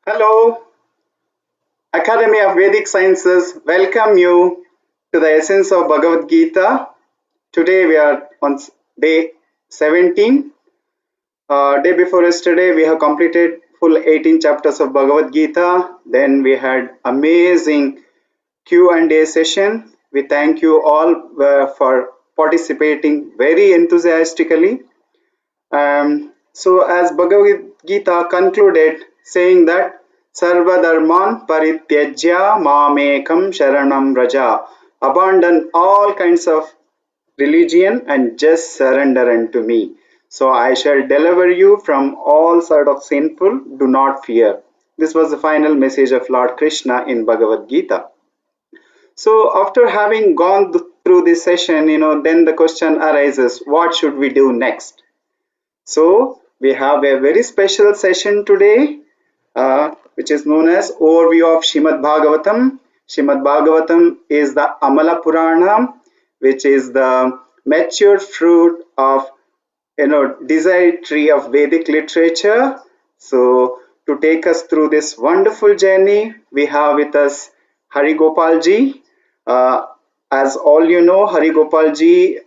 Hello, Academy of Vedic Sciences, welcome you to the essence of Bhagavad Gita. Today we are on day 17. Day before yesterday we have completed full 18 chapters of Bhagavad Gita. Then we had amazing Q&A session. We thank you all for participating very enthusiastically. So as Bhagavad Gita concluded saying that Sarva Dharman Parityajya Mamekam Sharanam Raja, abandon all kinds of religion and just surrender unto me. So I shall deliver you from all sort of sinful, do not fear. This was the final message of Lord Krishna in Bhagavad Gita. So after having gone through this session, then the question arises, what should we do next? So we have a very special session today, which is known as Overview of Srimad Bhagavatam. Srimad Bhagavatam is the Amala Purana, which is the mature fruit of desired tree of Vedic literature. So to take us through this wonderful journey, we have with us Hari Gopal ji. As all you know, Hari Gopal ji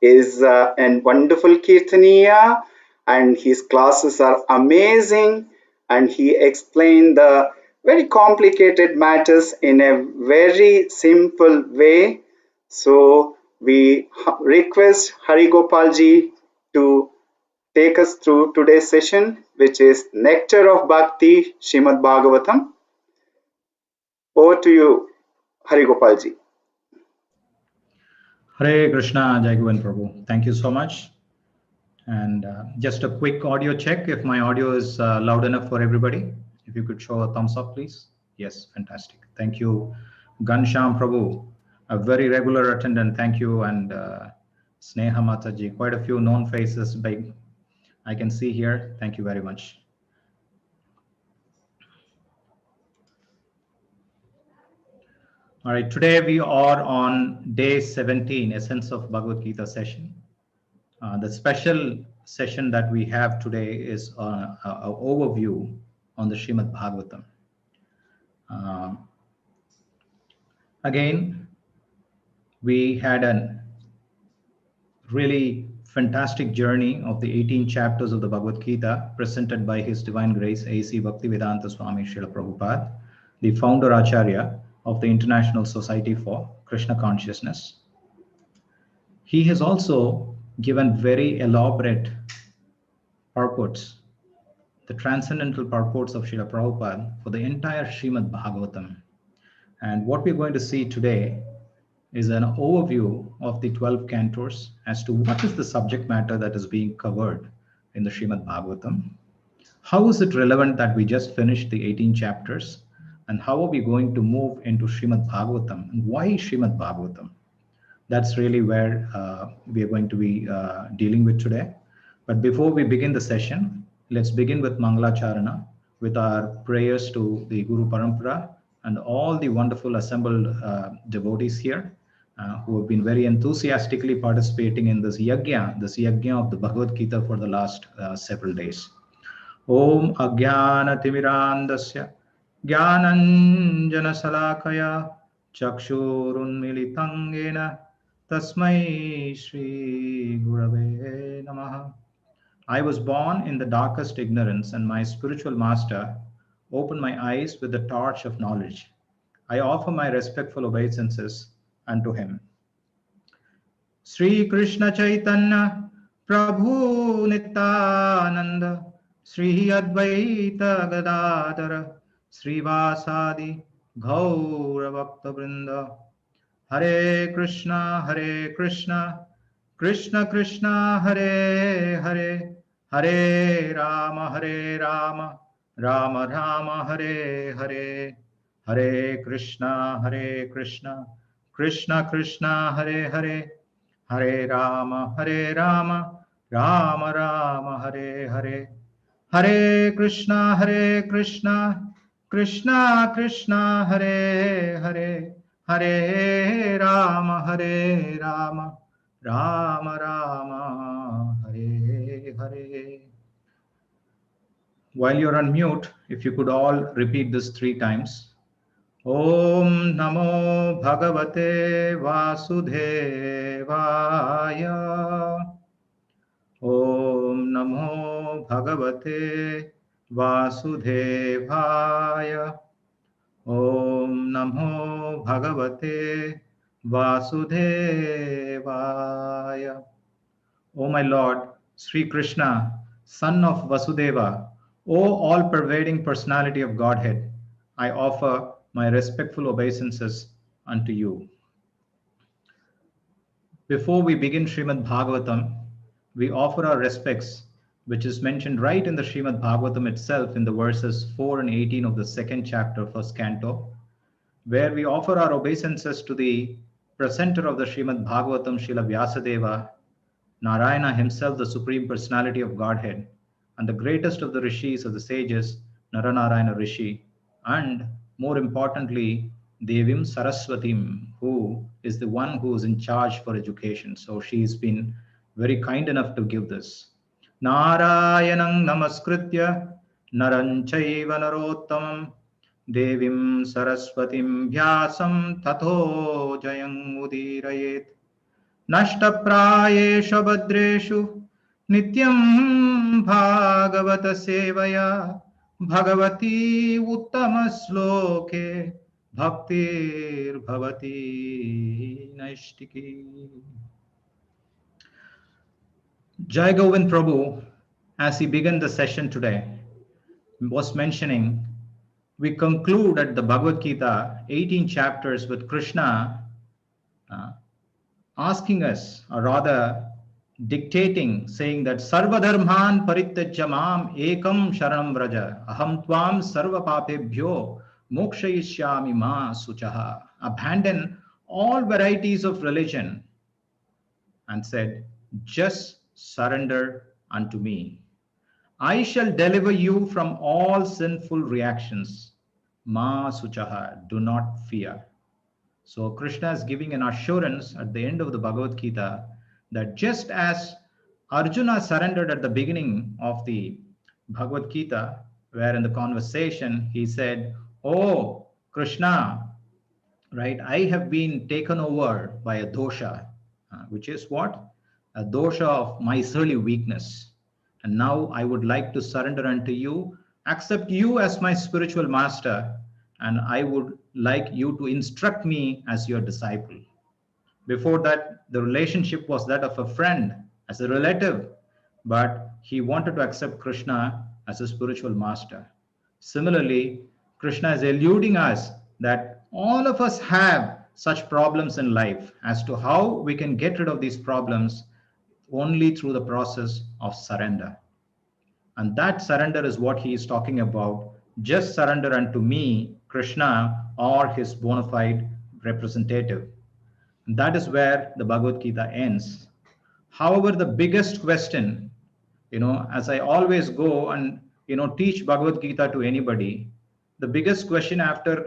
is a wonderful Kirtaniya, and his classes are amazing, and he explained the very complicated matters in a very simple way. So we request Hari Gopal ji to take us through today's session, which is Nectar of Bhakti, Srimad Bhagavatam. Over to you, Hari Gopal ji. Hare Krishna, Jai Govind Prabhu. Thank you so much. And just a quick audio check if my audio is loud enough for everybody. If you could show a thumbs up, please. Yes, fantastic. Thank you, Gansham Prabhu, a very regular attendant. Thank you. And Sneha Mataji, quite a few known faces I can see here. Thank you very much. All right, today we are on day 17, Essence of Bhagavad Gita session. The special session that we have today is an overview on the Srimad Bhagavatam. Again, we had a really fantastic journey of the 18 chapters of the Bhagavad Gita presented by His Divine Grace A.C. Bhaktivedanta Swami Srila Prabhupada, the founder Acharya of the International Society for Krishna Consciousness. He has also given very elaborate purports, the transcendental purports of Srila Prabhupada for the entire Srimad Bhagavatam. And what we're going to see today is an overview of the 12 cantos as to what is the subject matter that is being covered in the Srimad Bhagavatam. How is it relevant that we just finished the 18 chapters? And how are we going to move into Srimad Bhagavatam? And why Srimad Bhagavatam? That's really where we are going to be dealing with today. But before we begin the session, Let's begin with Mangalacharana, with our prayers to the Guru Parampara and all the wonderful assembled devotees here who have been very enthusiastically participating in this yajna of the Bhagavad Gita for the last several days. Om Ajnana Timirandasya Jnananjana Salakaya Chakshurunmilitangena Tasmai Shri Gurave Namaha. I was born in the darkest ignorance, and my spiritual master opened my eyes with the torch of knowledge. I offer my respectful obeisances unto him. Sri Krishna Chaitanya Prabhu Nityananda Sri Advaita Gadadhara Sri Vasadi Gaura Bhakta Vrinda Hare Krishna Krishna Krishna Hare Hare Hare Rama Rama Rama Hare Hare Hare Krishna Krishna Krishna Hare Hare Hare Rama Rama Rama Hare Hare Hare Krishna Krishna Krishna Hare Hare Hare Rama Rama Rama Hare Hare. While you're on mute, if you could all repeat this 3 times. Om Namo Bhagavate Vasudevaya. Om Namo Bhagavate Vasudevaya. Om Namo Bhagavate Vasudevaya. O my Lord, Sri Krishna, son of Vasudeva, O all-pervading personality of Godhead, I offer my respectful obeisances unto you. Before we begin Srimad Bhagavatam, we offer our respects, which is mentioned right in the Srimad Bhagavatam itself in the verses 4 and 18 of the 2nd chapter, 1st canto, where we offer our obeisances to the presenter of the Srimad Bhagavatam, Srila Vyasadeva, Narayana himself, the Supreme Personality of Godhead, and the greatest of the rishis, of the sages, Naranarayana Rishi, and more importantly, Devim Saraswatim, who is the one who is in charge for education. So she's been very kind enough to give this. Narayanam Namaskritya Naranchaiva Narottamam Devim Saraswatim Vyasam Tato Jayam Udirayet Nashtaprayeshu Bhadreshu Nityam Bhagavata Sevaya Bhagavati Uttama Sloke Bhaktir Bhavati Naishtiki. Jai Govind Prabhu, as he began the session today, was mentioning, we conclude at the Bhagavad Gita 18 chapters with Krishna asking us, or rather dictating, saying that Sarva Dharman Parityajya Mam Ekam Sharanam Vraja Aham Tvam Sarva Papebhyo Mokshayishyami Ma Suchaha. Abandon all varieties of religion and said, just surrender unto me. I shall deliver you from all sinful reactions. Ma Suchaha, do not fear. So Krishna is giving an assurance at the end of the Bhagavad Gita that just as Arjuna surrendered at the beginning of the Bhagavad Gita, where in the conversation he said, oh Krishna, right, I have been taken over by a dosha, which is what? A dosha of miserly weakness. And now I would like to surrender unto you, accept you as my spiritual master, and I would like you to instruct me as your disciple. Before that, the relationship was that of a friend, as a relative, but he wanted to accept Krishna as a spiritual master. Similarly, Krishna is eluding us that all of us have such problems in life. As to how we can get rid of these problems, only through the process of surrender. And that surrender is what he is talking about. Just surrender unto me, Krishna, or his bona fide representative. And that is where the Bhagavad Gita ends. However, the biggest question As I always go and, teach Bhagavad Gita to anybody, the biggest question after,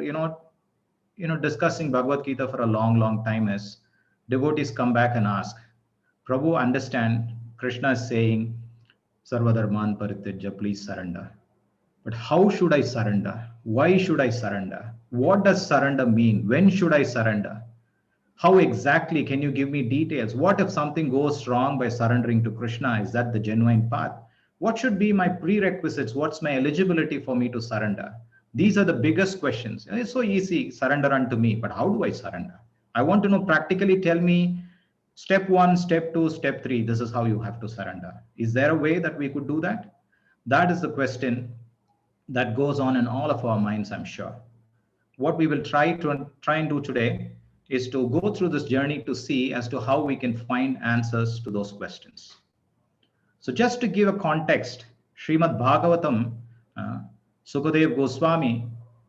discussing Bhagavad Gita for a long time is devotees come back and ask, Prabhu, understand Krishna is saying, Sarvadharman Parityaja, please surrender. But how should I surrender? Why should I surrender? What does surrender mean? When should I surrender? How exactly can you give me details? What if something goes wrong by surrendering to Krishna? Is that the genuine path? What should be my prerequisites? What's my eligibility for me to surrender? These are the biggest questions. It's so easy, surrender unto me, but how do I surrender? I want to know practically, tell me step 1, step 2, step 3, this is how you have to surrender. Is there a way that we could do that? That is the question that goes on in all of our minds, I'm sure. What we will try and do today is to go through this journey to see as to how we can find answers to those questions. So just to give a context, Srimad Bhagavatam, Sukadev Goswami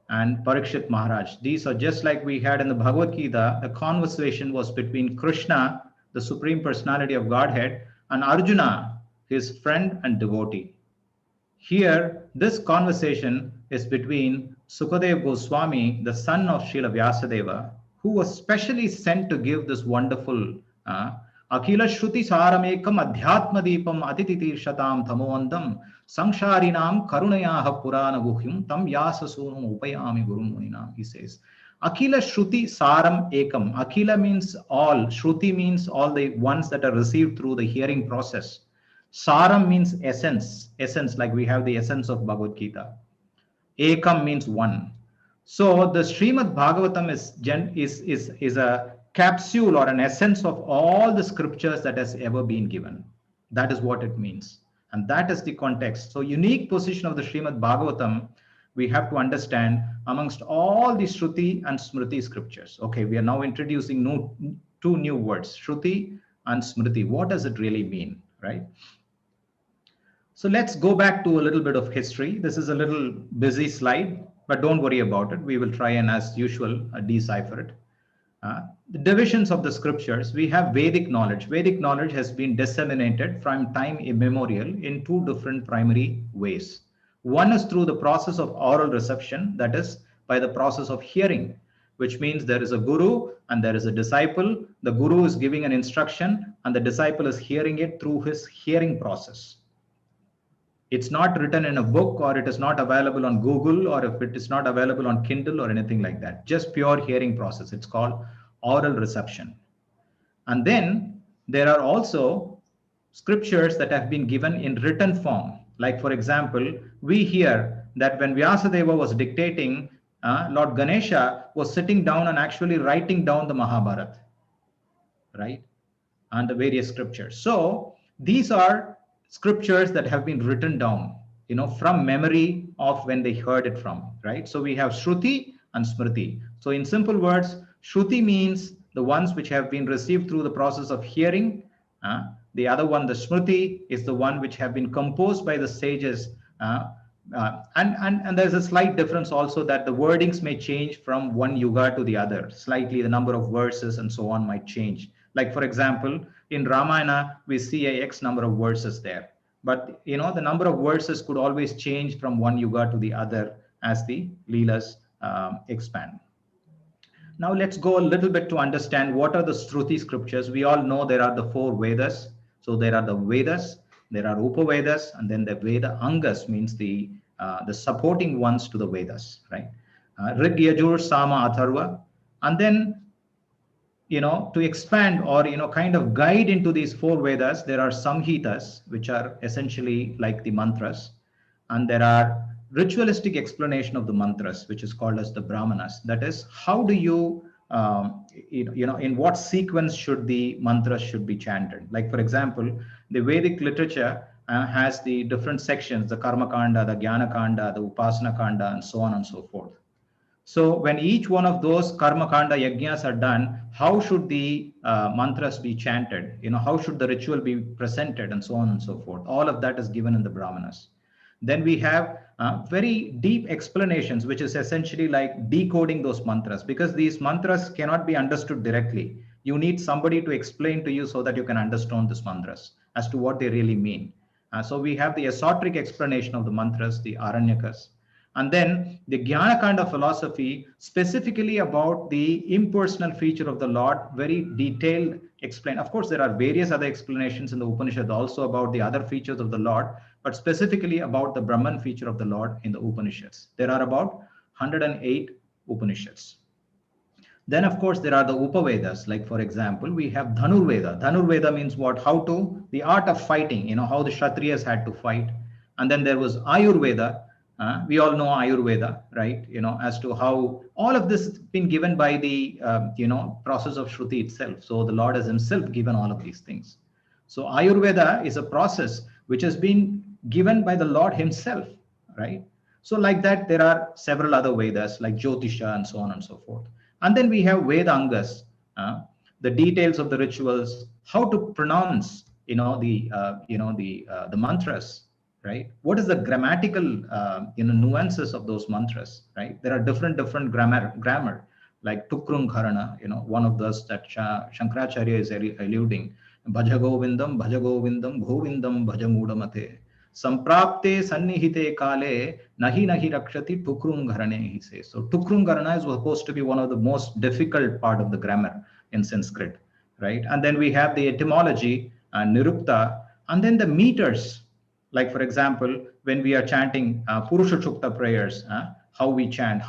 and Parikshit Maharaj, these are just like we had in the Bhagavad Gita. The conversation was between Krishna, the Supreme Personality of Godhead, and Arjuna, his friend and devotee. Here, this conversation is between Sukadev Goswami, the son of Srila Vyasadeva, who was specially sent to give this wonderful Akila Shruti Saramekam Adhyatma Deepam Atititi Shatam Thamoandam Sangsharinam Karunayaha Purana Guhyum Tam Yasasunam Upayami Guru Muninam. He says, Akila Shruti Saram Ekam. Akila means all. Shruti means all the ones that are received through the hearing process. Saram means essence, like we have the essence of Bhagavad Gita. Ekam means one. So the Srimad Bhagavatam is a capsule or an essence of all the scriptures that has ever been given. That is what it means. And that is the context. So unique position of the Srimad Bhagavatam, we have to understand amongst all the Shruti and Smriti scriptures. Okay, we are now introducing two new words, Shruti and Smriti. What does it really mean, right? So let's go back to a little bit of history. This is a little busy slide, but don't worry about it. We will try and, as usual, decipher it. The divisions of the scriptures, we have Vedic knowledge. Vedic knowledge has been disseminated from time immemorial in two different primary ways. One is through the process of oral reception, that is by the process of hearing, which means there is a guru and there is a disciple. The guru is giving an instruction and the disciple is hearing it through his hearing process. It's not written in a book, or it is not available on Google, or if it is not available on Kindle or anything like that. Just pure hearing process. It's called oral reception. And then there are also scriptures that have been given in written form. Like, for example, we hear that when Vyasadeva was dictating, Lord Ganesha was sitting down and actually writing down the Mahabharata, right? And the various scriptures. So these are scriptures that have been written down, from memory of when they heard it from, right? So we have Shruti and Smriti. So in simple words, Shruti means the ones which have been received through the process of hearing. The other one, the Smriti, is the one which have been composed by the sages. And there's a slight difference also, that the wordings may change from one yuga to the other. Slightly, the number of verses and so on might change. Like, for example, in Ramayana, we see a X number of verses there. But, the number of verses could always change from one yuga to the other as the Leelas expand. Now, let's go a little bit to understand what are the Shruti scriptures. We all know there are the 4 Vedas. So there are the Vedas, there are Upavedas, and then the Veda Angas means the supporting ones to the Vedas, right? Rig, Yajur, Sama, Atharva. And then, to expand or, kind of guide into these 4 Vedas, there are Samhitas, which are essentially like the mantras. And there are ritualistic explanation of the mantras, which is called as the Brahmanas. That is, how do you, in what sequence should the mantras should be chanted? Like, for example, the Vedic literature has the different sections, the Karma Kanda, the Jnana Kanda, the Upasana Kanda, and so on and so forth. So when each one of those Karma Kanda yajnas are done, how should the mantras be chanted? How should the ritual be presented, and so on and so forth? All of that is given in the Brahmanas. Then we have very deep explanations, which is essentially like decoding those mantras, because these mantras cannot be understood directly. You need somebody to explain to you so that you can understand these mantras as to what they really mean. So we have the esoteric explanation of the mantras, the Aranyakas. And then the Jnana kind of philosophy, specifically about the impersonal feature of the Lord, very detailed explain. Of course, there are various other explanations in the Upanishad also about the other features of the Lord, but specifically about the Brahman feature of the Lord in the Upanishads. There are about 108 Upanishads. Then, of course, there are the Upavedas. Like, for example, we have Dhanurveda. Dhanurveda means what? How to, the art of fighting, how the Kshatriyas had to fight. And then there was Ayurveda. We all know Ayurveda, right? As to how all of this has been given by the, process of Shruti itself. So the Lord has himself given all of these things. So Ayurveda is a process which has been given by the Lord himself, right? So like that, there are several other Vedas like Jyotisha and so on and so forth. And then we have Vedangas, the details of the rituals, how to pronounce, the mantras, right? What is the grammatical, nuances of those mantras, right? There are different grammar, like Tukrung Karana, one of those that Shankaracharya is alluding. Bhajagovindam, Bhajagovindam, Govindam, Bhajamudamate. Samprapte sannihite kale nahi nahi rakshati tukrungarane, he says. So tukrungarana is supposed to be one of the most difficult part of the grammar in Sanskrit, right? And then we have the etymology and nirukta, and then the meters. Like, for example, when we are chanting Purusha Chukta prayers, how we chant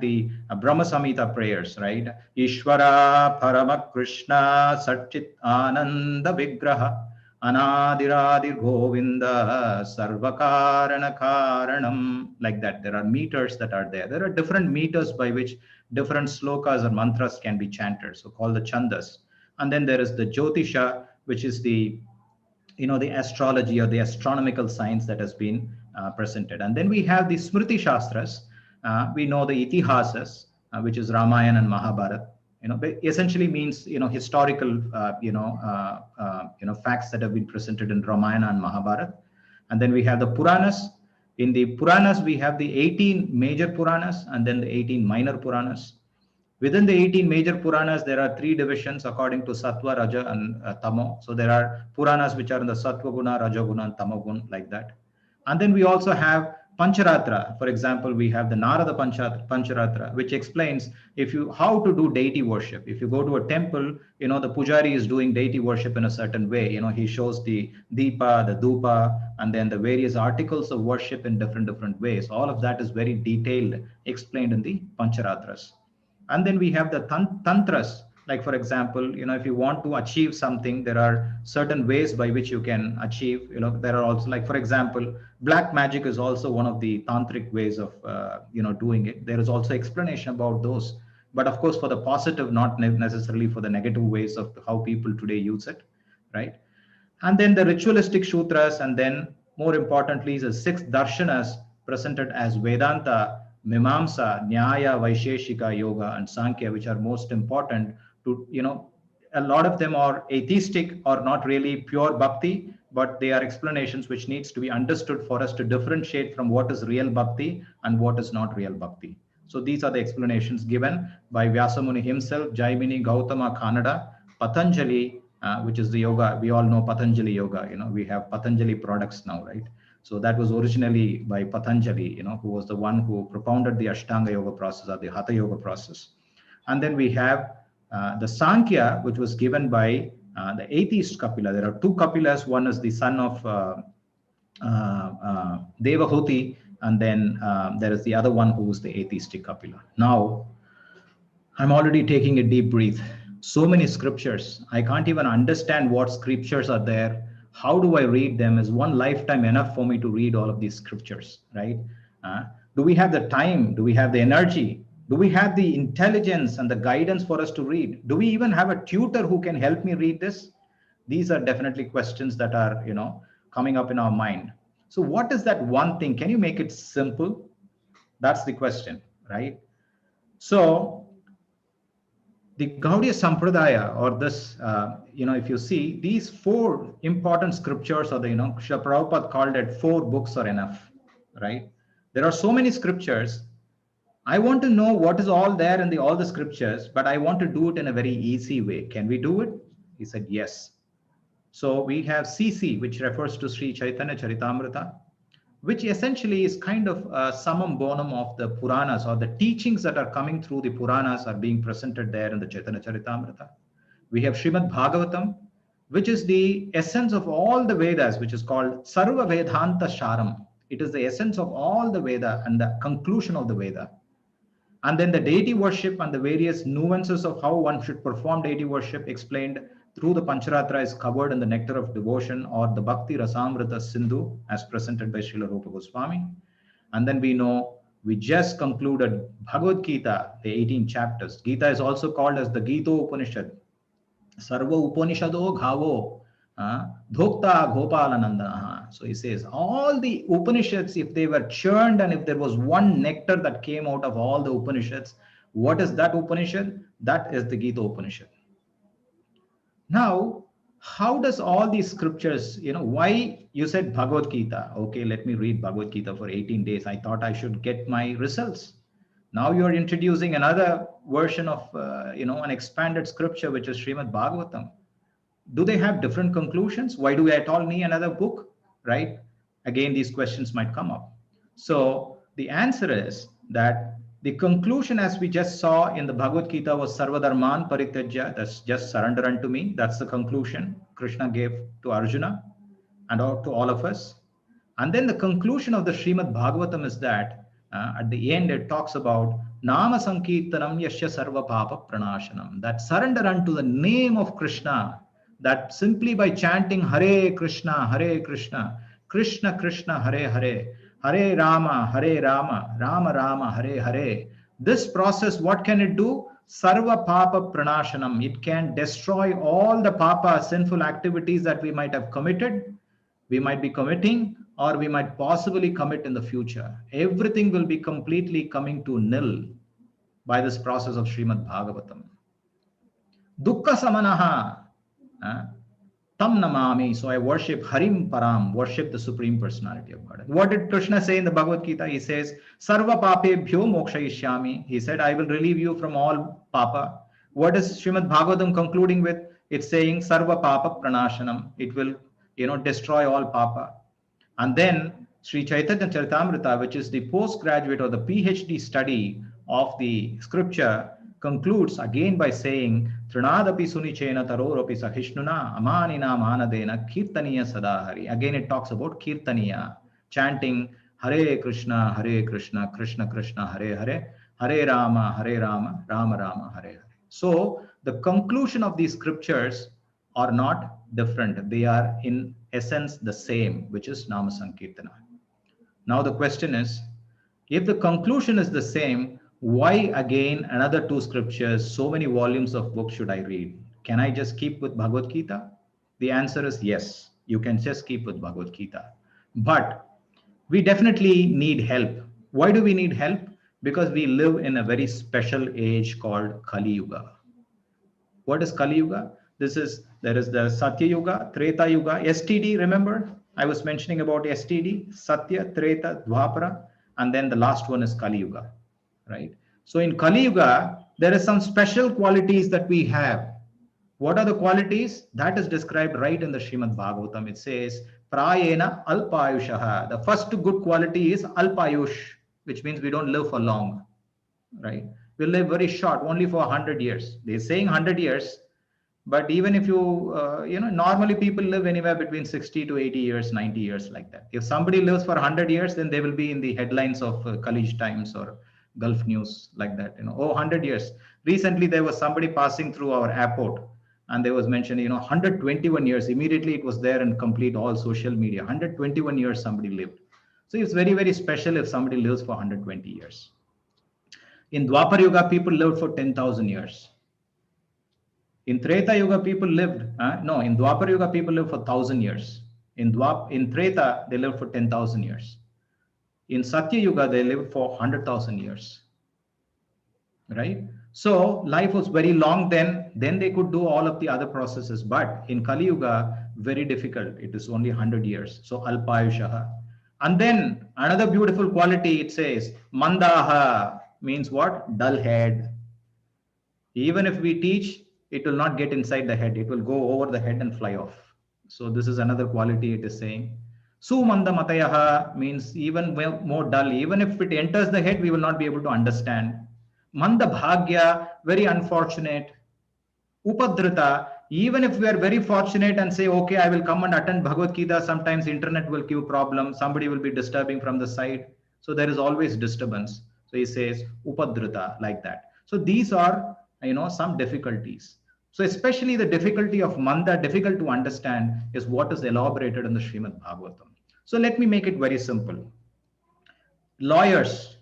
the Brahma Samhita prayers, right? Ishvara Parama Krishna Satchit Ananda Vigraha Anadiradir Govinda Sarvakarana Karanam. Like that, there are meters that are there. There are different meters by which different slokas or mantras can be chanted, so called the chandas. And then there is the Jyotisha, which is the the astrology or the astronomical science that has been presented. And then we have the Smriti Shastras. We know the Itihasas, which is Ramayana and Mahabharata. Essentially means historical facts that have been presented in Ramayana and Mahabharata. And then we have the Puranas. In the Puranas, we have the 18 major Puranas and then the 18 minor Puranas. Within the 18 major Puranas, there are three divisions according to Sattva, Raja, and Tamo. So there are Puranas which are in the Sattva Guna, Raja Guna, and Tamo Guna, like that. And then we also have Pancharatra. For example, we have the Narada Pancharatra, which explains how to do deity worship. If you go to a temple, the pujari is doing deity worship in a certain way. He shows the Deepa, the Dhupa, and then the various articles of worship in different ways. All of that is very detailed, explained in the Pancharatras. And then we have the tantras. Like, for example, if you want to achieve something, there are certain ways by which you can achieve. There are also, like, for example, black magic is also one of the tantric ways of doing it. There is also explanation about those, but of course for the positive, not necessarily for the negative ways of how people today use it, right? And then the ritualistic sutras, and then more importantly the six darshanas presented as Vedanta, Mimamsa, Nyaya, Vaisheshika, Yoga, and Sankhya, which are most important to, a lot of them are atheistic or not really pure bhakti, but they are explanations which needs to be understood for us to differentiate from what is real bhakti and what is not real bhakti. So these are the explanations given by Vyasamuni himself, Jaimini, Gautama, Kannada, Patanjali, which is the yoga. We all know Patanjali yoga. We have Patanjali products now, right? So that was originally by Patanjali, who was the one who propounded the Ashtanga yoga process or the Hatha yoga process. And then we have the Sankhya, which was given by the atheist Kapila. There are two Kapilas. One is the son of Devahuti, and then there is the other one who is the atheistic Kapila. Now, I'm already taking a deep breath. So many scriptures. I can't even understand what scriptures are there. How do I read them? Is one lifetime enough for me to read all of these scriptures, right? Do we have the time? Do we have the energy? Do we have the intelligence and the guidance for us to read? Do we even have a tutor who can help me read this? These are definitely questions that are, coming up in our mind. So what is that one thing? Can you make it simple? That's the question, right? So the Gaudiya Sampradaya, or this, if you see, these four important scriptures, or the, Srila Prabhupada called it 4 books are enough, right? There are so many scriptures. I want to know what is all there in all the scriptures, but I want to do it in a very easy way. Can we do it? He said, yes. So we have CC, which refers to Sri Chaitanya Charitamrita, which essentially is kind of a summum bonum of the Puranas, or the teachings that are coming through the Puranas are being presented there in the Chaitanya Charitamrita. We have Srimad Bhagavatam, which is the essence of all the Vedas, which is called Sarva Vedanta Sharam. It is the essence of all the Veda and the conclusion of the Veda. And then the deity worship and the various nuances of how one should perform deity worship explained through the Pancharatra is covered in the Nectar of Devotion, or the Bhakti Rasamrita Sindhu, as presented by Srila Rupa Goswami. And then we just concluded Bhagavad Gita, the 18 chapters. Gita is also called as the Gita Upanishad. Sarva Upanishado Ghavo, Dhokta Gopalanandana. So he says, all the Upanishads, if they were churned and if there was one nectar that came out of all the Upanishads, what is that Upanishad? That is the Gita Upanishad. Now, how does all these scriptures, why you said Bhagavad Gita? Okay, let me read Bhagavad Gita for 18 days. I thought I should get my results. Now you're introducing another version of, an expanded scripture, which is Srimad Bhagavatam. Do they have different conclusions? Why do I at all need another book, right? Again, these questions might come up. So the answer is that the conclusion, as we just saw in the Bhagavad Gita, was Sarvadharman Parityajya, that's just surrender unto me. That's the conclusion Krishna gave to Arjuna and to all of us. And then the conclusion of the Srimad Bhagavatam is that at the end it talks about Nama Sankirtanam Yasya Sarva Papa Pranashanam, that surrender unto the name of Krishna, that simply by chanting Hare Krishna, Krishna Krishna, Hare Hare, Hare Rama, Rama Rama, Hare Hare. This process, what can it do? Sarva Papa Pranashanam. It can destroy all the Papa, sinful activities that we might have committed, we might be committing, or we might possibly commit in the future. Everything will be completely coming to nil by this process of Srimad Bhagavatam. Dukkha Samanaha. Tam namami, so I worship Harim Param, worship the Supreme Personality of God. What did Krishna say in the Bhagavad Gita? He says, Sarva papebhyo mokshayishyami. He said, I will relieve you from all papa. What is Srimad Bhagavatam concluding with? It's saying, Sarva papa pranashanam. It will, destroy all papa. And then Sri Chaitanya Charitamrita, which is the postgraduate or the PhD study of the scripture, concludes again by saying, Trinadapi Sunichena Taroropi Sahishnuna Amanina Manadena Kirtaniya Sadahari. Again, it talks about Kirtaniya, chanting Hare Krishna, Krishna Krishna, Hare Hare, Hare Rama, Rama Rama, Hare Hare. So the conclusion of these scriptures are not different. They are in essence the same, which is Nama Sankirtana. Now the question is, if the conclusion is the same, why again another two scriptures, so many volumes of books should I read? Can I just keep with Bhagavad Gita? The answer is yes, you can just keep with Bhagavad Gita. But we definitely need help. Why do we need help? Because we live in a very special age called Kali Yuga. What is Kali Yuga? There is the Satya Yuga, Treta Yuga, STD, remember? I was mentioning about STD, Satya, Treta, Dwapara, and then the last one is Kali Yuga. Right? So in Kali Yuga, there are some special qualities that we have. What are the qualities? That is described right in the Srimad Bhagavatam. It says, Prayena Alpayushaha. The first good quality is Alpayush, which means we don't live for long. Right? We live very short, only for 100 years. They're saying 100 years, but even if you, normally people live anywhere between 60 to 80 years, 90 years, like that. If somebody lives for 100 years, then they will be in the headlines of College Times or Gulf News, like that. 100 years. Recently, there was somebody passing through our airport, and there was mentioned, 121 years. Immediately, it was there in complete all social media. 121 years somebody lived. So it's very, very special if somebody lives for 120 years. In Dwapar Yuga, people lived for 10,000 years. In Treta Yuga, people lived, in Dwapar Yuga, people lived for 1,000 years. In Treta, they lived for 10,000 years. In Satya Yuga, they lived for 100,000 years. Right? So life was very long then they could do all of the other processes. But in Kali Yuga, very difficult. It is only 100 years. So Alpayushaha. And then another beautiful quality, it says, Mandaha means what? Dull head. Even if we teach, it will not get inside the head. It will go over the head and fly off. So this is another quality it is saying. Sumanda matayaha means even more dull. Even if it enters the head, we will not be able to understand. Manda bhagya, very unfortunate. Upadrita, even if we are very fortunate and say, okay, I will come and attend Bhagavad Gita, sometimes internet will give problem, somebody will be disturbing from the side. So there is always disturbance. So he says Upadrita, like that. So these are, some difficulties. So especially the difficulty of Manda, difficult to understand, is what is elaborated in the Srimad Bhagavatam. So let me make it very simple. Lawyers,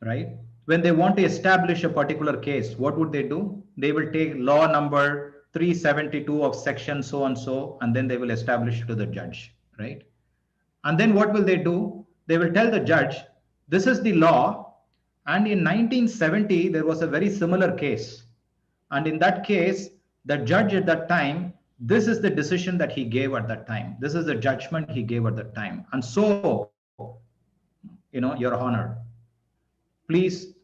right? When they want to establish a particular case, what would they do? They will take law number 372 of section so and so, and then they will establish it to the judge, right? And then what will they do? They will tell the judge, this is the law. And in 1970, there was a very similar case. And in that case, the judge at that time, this is the decision that he gave at that time. This is the judgment he gave at that time. And so, Your Honor, please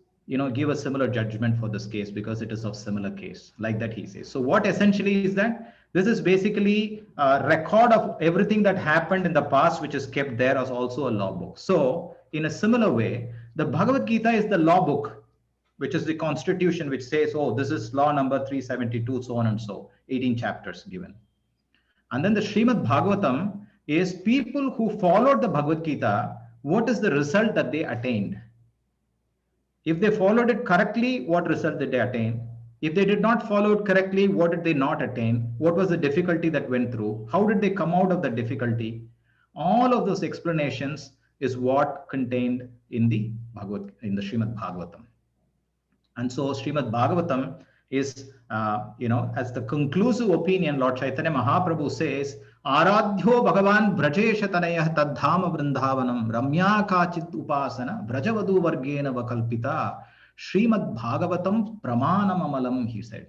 give a similar judgment for this case because it is of similar case, like that he says. So what essentially is that this is basically a record of everything that happened in the past, which is kept there as also a law book. So in a similar way, the Bhagavad Gita is the law book, which is the constitution, which says, oh, this is law number 372, so on and so, 18 chapters given. And then the Srimad Bhagavatam is people who followed the Bhagavad Gita, what is the result that they attained? If they followed it correctly, what result did they attain? If they did not follow it correctly, what did they not attain? What was the difficulty that went through? How did they come out of the difficulty? All of those explanations is what contained in the Srimad Bhagavatam. And so Srimad Bhagavatam is, as the conclusive opinion, Lord Chaitanya Mahaprabhu says, Aradhyo Bhagavan Brajesha Tanayah Tadhama Vrindavanam Ramya Kachit Upasana Brajavadu Vargena Vakalpita Srimad Bhagavatam Pramanam Amalam, he said.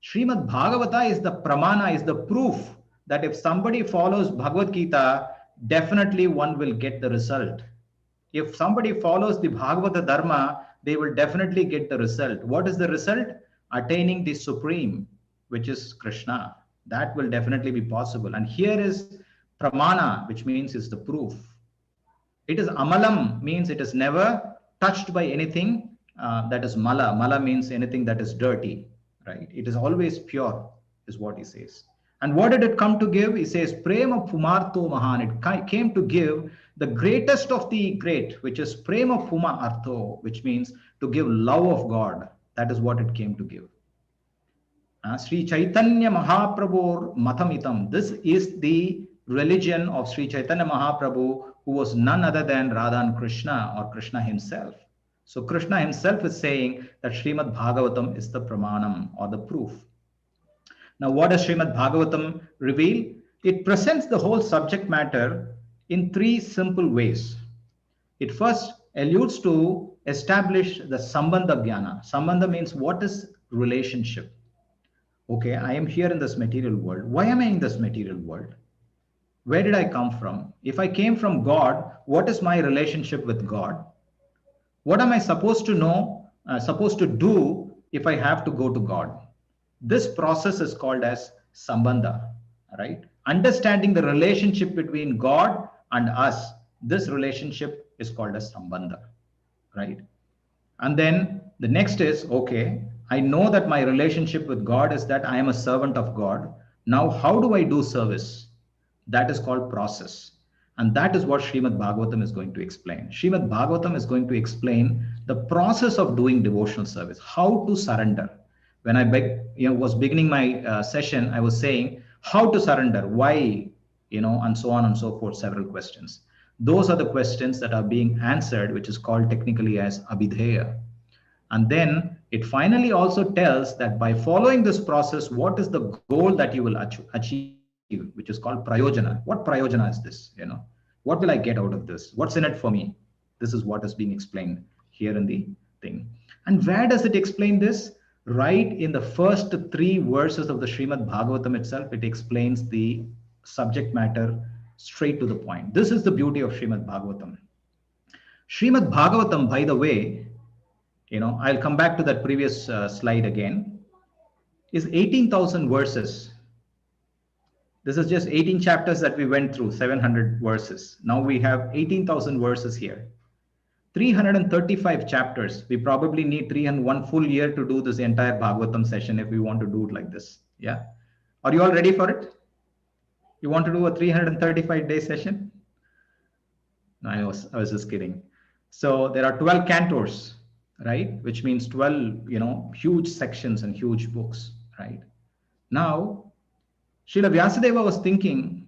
Srimad Bhagavata is the pramana, is the proof that if somebody follows Bhagavad Gita, definitely one will get the result. If somebody follows the Bhagavata Dharma, they will definitely get the result. What is the result? Attaining the Supreme, which is Krishna. That will definitely be possible. And here is Pramana, which means is the proof. It is Amalam, means it is never touched by anything that is Mala. Mala means anything that is dirty, right? It is always pure, is what he says. And what did it come to give? He says, Prema Pumartho Mahan. It came to give the greatest of the great, which is Prema Puma Artho, which means to give love of God. That is what it came to give. Sri Chaitanya Mahaprabhu Matamitam. This is the religion of Sri Chaitanya Mahaprabhu, who was none other than Radha and Krishna, or Krishna himself. So Krishna himself is saying that Srimad Bhagavatam is the pramanam, or the proof. Now, what does Srimad Bhagavatam reveal? It presents the whole subject matter in three simple ways. It first alludes to establish the Sambandha Jnana. Sambandha means what is relationship. Okay, I am here in this material world. Why am I in this material world? Where did I come from? If I came from God, what is my relationship with God? What am I supposed to know, supposed to do if I have to go to God? This process is called as Sambandha, right? Understanding the relationship between God and us, this relationship is called as Sambandha, right? And then the next is, okay, I know that my relationship with God is that I am a servant of God. Now, how do I do service? That is called process. And that is what Srimad Bhagavatam is going to explain. Srimad Bhagavatam is going to explain the process of doing devotional service, how to surrender. When I was beginning my session, I was saying how to surrender, why, and so on and so forth, several questions. Those are the questions that are being answered, which is called technically as Abhidheya. And then it finally also tells that by following this process, what is the goal that you will achieve, which is called Prayojana. What Prayojana is this? What will I get out of this? What's in it for me? This is what is being explained here in the thing. And where does it explain this? Right in the first 3 verses of the Srimad Bhagavatam itself, it explains the subject matter straight to the point. This is the beauty of Srimad Bhagavatam. Srimad Bhagavatam, by the way, I'll come back to that previous slide again, is 18,000 verses. This is just 18 chapters that we went through, 700 verses. Now we have 18,000 verses here. 335 chapters. We probably need 301 full year to do this entire Bhagavatam session if we want to do it like this. Yeah. Are you all ready for it? You want to do a 335-day session? No, I was just kidding. So there are 12 cantos, right? Which means 12, huge sections and huge books, right? Now, Srila Vyasadeva was thinking,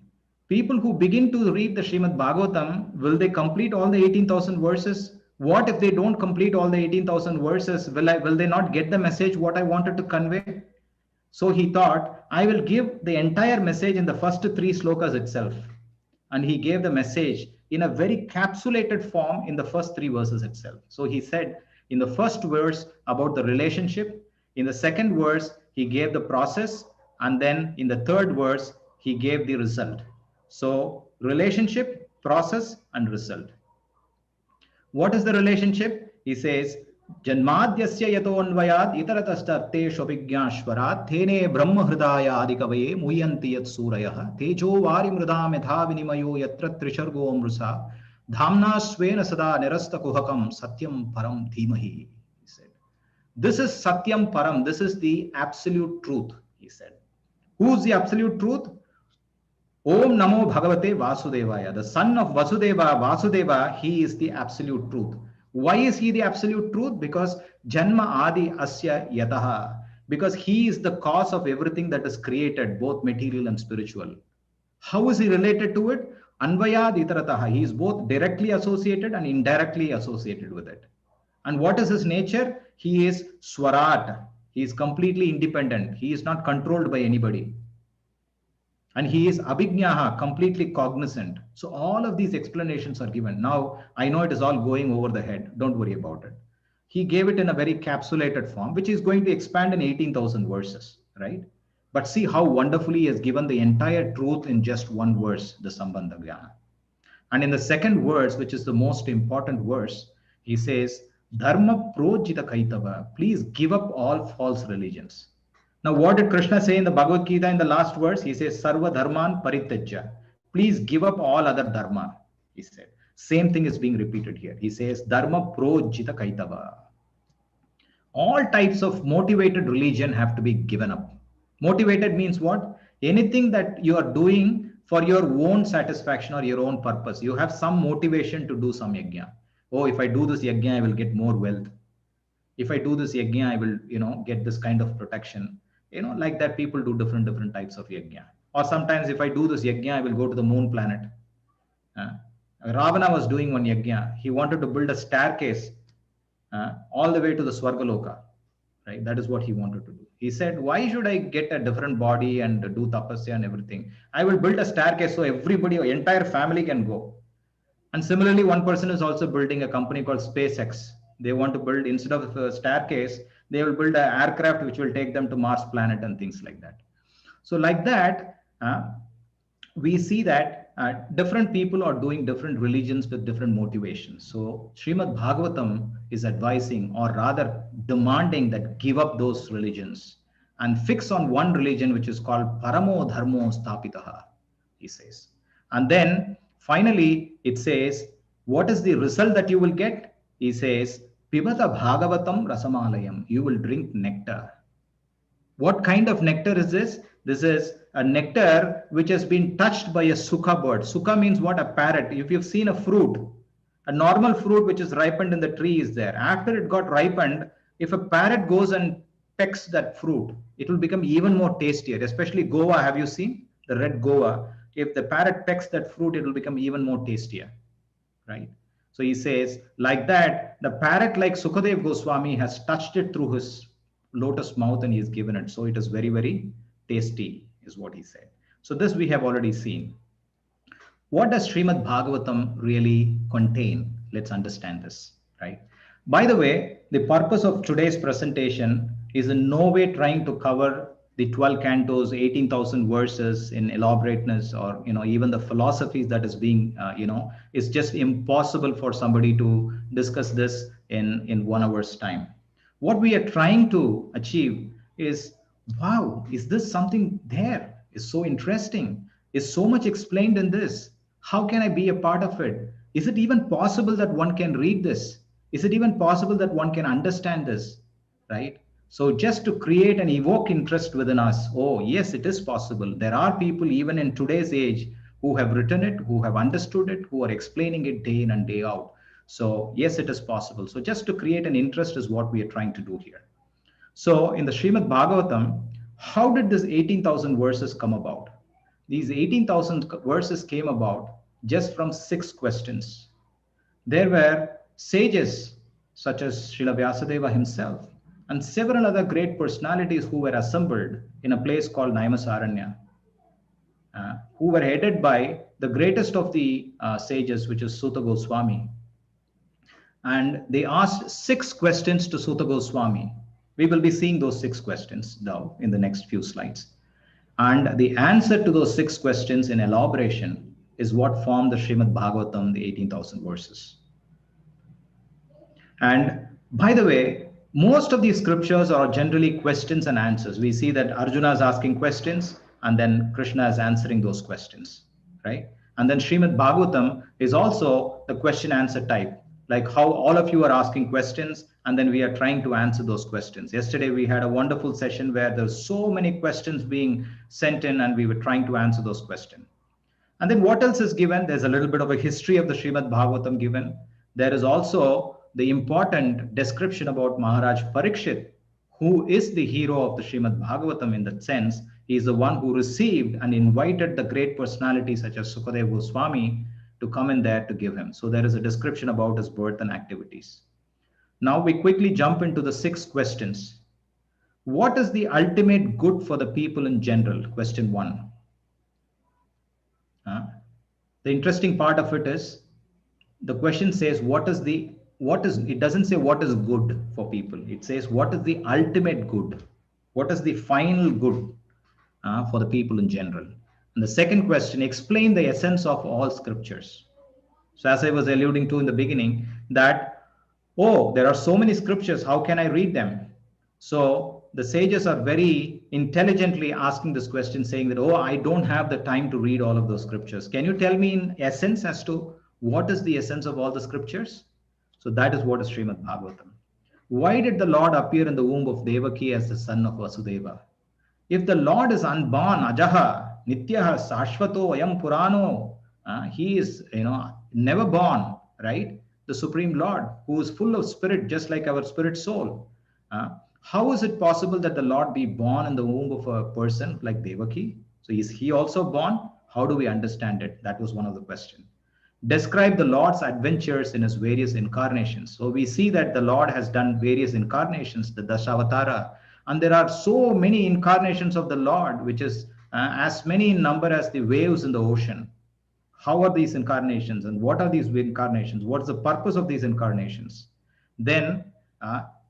people who begin to read the Srimad Bhagavatam, will they complete all the 18,000 verses? What if they don't complete all the 18,000 verses? Will they not get the message what I wanted to convey? So he thought, I will give the entire message in the first 3 slokas itself. And he gave the message in a very capsulated form in the first 3 verses itself. So he said in the first verse about the relationship, in the second verse, he gave the process, and then in the third verse, he gave the result. So relationship, process, and result. What is the relationship? He says, Janmadhyasya yatonvayad itaratastarte shobhigyashvarat thene brahma hridaya adikavaye muyanti yat surayah tejo vari mrudam yatha vinimayo yatra trishargo amrusa dhamna svena sada nirasta kuhakam satyam param dhimahi. He said, this is satyam param. This is the absolute truth, he said. Who's the absolute truth? Om Namo Bhagavate Vasudevaya. The son of Vasudeva, he is the absolute truth. Why is he the absolute truth? Because Janma Adi Asya Yataha. Because he is the cause of everything that is created, both material and spiritual. How is he related to it? Anvayad Itarataha. He is both directly associated and indirectly associated with it. And what is his nature? He is Swarat. He is completely independent. He is not controlled by anybody. And he is abhijnaha, completely cognizant. So all of these explanations are given. Now, I know it is all going over the head. Don't worry about it. He gave it in a very capsulated form, which is going to expand in 18,000 verses, right? But see how wonderfully he has given the entire truth in just one verse, the Sambandha Jnana. And in the second verse, which is the most important verse, he says, Dharma projita kaitava, please give up all false religions. Now, what did Krishna say in the Bhagavad Gita in the last verse? He says, Sarva dharman parityajya. Please give up all other dharma, he said. Same thing is being repeated here. He says, Dharma projita kaitava. All types of motivated religion have to be given up. Motivated means what? Anything that you are doing for your own satisfaction or your own purpose. You have some motivation to do some yajna. Oh, if I do this yajna, I will get more wealth. If I do this yajna, I will, get this kind of protection. Like that, people do different types of yajna. Or sometimes if I do this yajna, I will go to the moon planet. Ravana was doing one yajna. He wanted to build a staircase all the way to the Swargaloka. Right? That is what he wanted to do. He said, why should I get a different body and do tapasya and everything? I will build a staircase so everybody, entire family can go. And similarly, one person is also building a company called SpaceX. They want to build, instead of a staircase, they will build an aircraft which will take them to Mars planet and things like that. So like that, we see that different people are doing different religions with different motivations. So Srimad Bhagavatam is advising, or rather demanding, that give up those religions and fix on one religion which is called Paramo Dharmo Stapitaha, he says. And then finally it says, what is the result that you will get? He says, Pibata Bhagavatam Rasamalayam, you will drink nectar. What kind of nectar is this? This is a nectar which has been touched by a sukha bird. Sukha means what? A parrot. If you've seen a fruit, a normal fruit which is ripened in the tree is there. After it got ripened, if a parrot goes and pecks that fruit, it will become even more tastier. Especially guava, have you seen? The red guava. If the parrot pecks that fruit, it will become even more tastier, right? So he says, like that, the parrot, like Sukadev Goswami, has touched it through his lotus mouth and he has given it. So it is very, very tasty, is what he said. So this we have already seen. What does Srimad Bhagavatam really contain? Let's understand this, right? By the way, the purpose of today's presentation is in no way trying to cover the 12 cantos, 18,000 verses in elaborateness, or even the philosophies that is being it's just impossible for somebody to discuss this in 1 hour's time. What we are trying to achieve is, wow, is this something there? Is so interesting. is so much explained in this. How can I be a part of it? Is it even possible that one can read this? Is it even possible that one can understand this? Right? So, just to create and evoke interest within us, oh, yes, it is possible. There are people, even in today's age, who have written it, who have understood it, who are explaining it day in and day out. So, yes, it is possible. So, just to create an interest is what we are trying to do here. So, in the Srimad Bhagavatam, how did this 18,000 verses come about? These 18,000 verses came about just from 6 questions. There were sages such as Srila Vyasadeva himself and several other great personalities who were assembled in a place called Naimasaranya, who were headed by the greatest of the sages, which is Suta Goswami. And they asked 6 questions to Suta Goswami. We will be seeing those 6 questions now in the next few slides. And the answer to those 6 questions in elaboration is what formed the Srimad Bhagavatam, the 18,000 verses. And by the way, most of these scriptures are generally questions and answers. We see that Arjuna is asking questions and then Krishna is answering those questions, right? And then Srimad Bhagavatam is also the question answer type, like how all of you are asking questions and then we are trying to answer those questions. Yesterday we had a wonderful session where there's so many questions being sent in and we were trying to answer those questions. And then what else is given? There's a little bit of a history of the Srimad Bhagavatam given. There is also the important description about Maharaj Parikshit, who is the hero of the Srimad Bhagavatam in that sense. He is the one who received and invited the great personalities such as Sukadeva Goswami to come in there to give him. So there is a description about his birth and activities. Now we quickly jump into the 6 questions. What is the ultimate good for the people in general? Question 1. The interesting part of it is the question says it doesn't say what is good for people. It says what is the ultimate good, what is the final good for the people in general. And the second question, explain the essence of all scriptures. So as I was alluding to in the beginning that, oh, there are so many scriptures, how can I read them? So the sages are very intelligently asking this question, saying that, oh, I don't have the time to read all of those scriptures. Can you tell me in essence as to what is the essence of all the scriptures? So that is what is Srimad Bhagavatam. Why did the Lord appear in the womb of Devaki as the son of Vasudeva? If the Lord is unborn, ajaha, nityaha, sashvato, ayam purano, he is, never born, right? The Supreme Lord, who is full of spirit, just like our spirit soul. How is it possible that the Lord be born in the womb of a person like Devaki? So is he also born? How do we understand it? That was one of the questions. Describe the Lord's adventures in his various incarnations. So we see that the Lord has done various incarnations, the Dashavatara, and there are so many incarnations of the Lord, which is as many in number as the waves in the ocean. How are these incarnations and what are these incarnations? What is the purpose of these incarnations? Then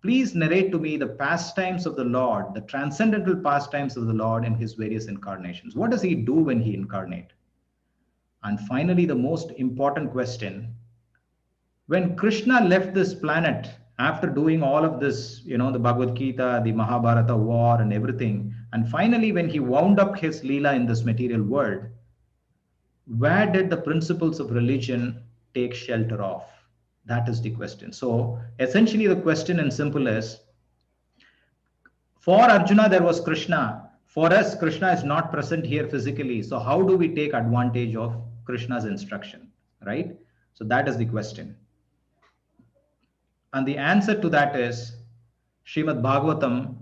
please narrate to me the pastimes of the Lord, the transcendental pastimes of the Lord in his various incarnations. What does he do when he incarnates? And finally, the most important question, when Krishna left this planet after doing all of this, the Bhagavad Gita, the Mahabharata war and everything, and finally when he wound up his Leela in this material world, where did the principles of religion take shelter of? That is the question. So essentially the question in simple is, for Arjuna there was Krishna. For us, Krishna is not present here physically. So how do we take advantage of Krishna's instruction, right? So that is the question. And the answer to that is Srimad Bhagavatam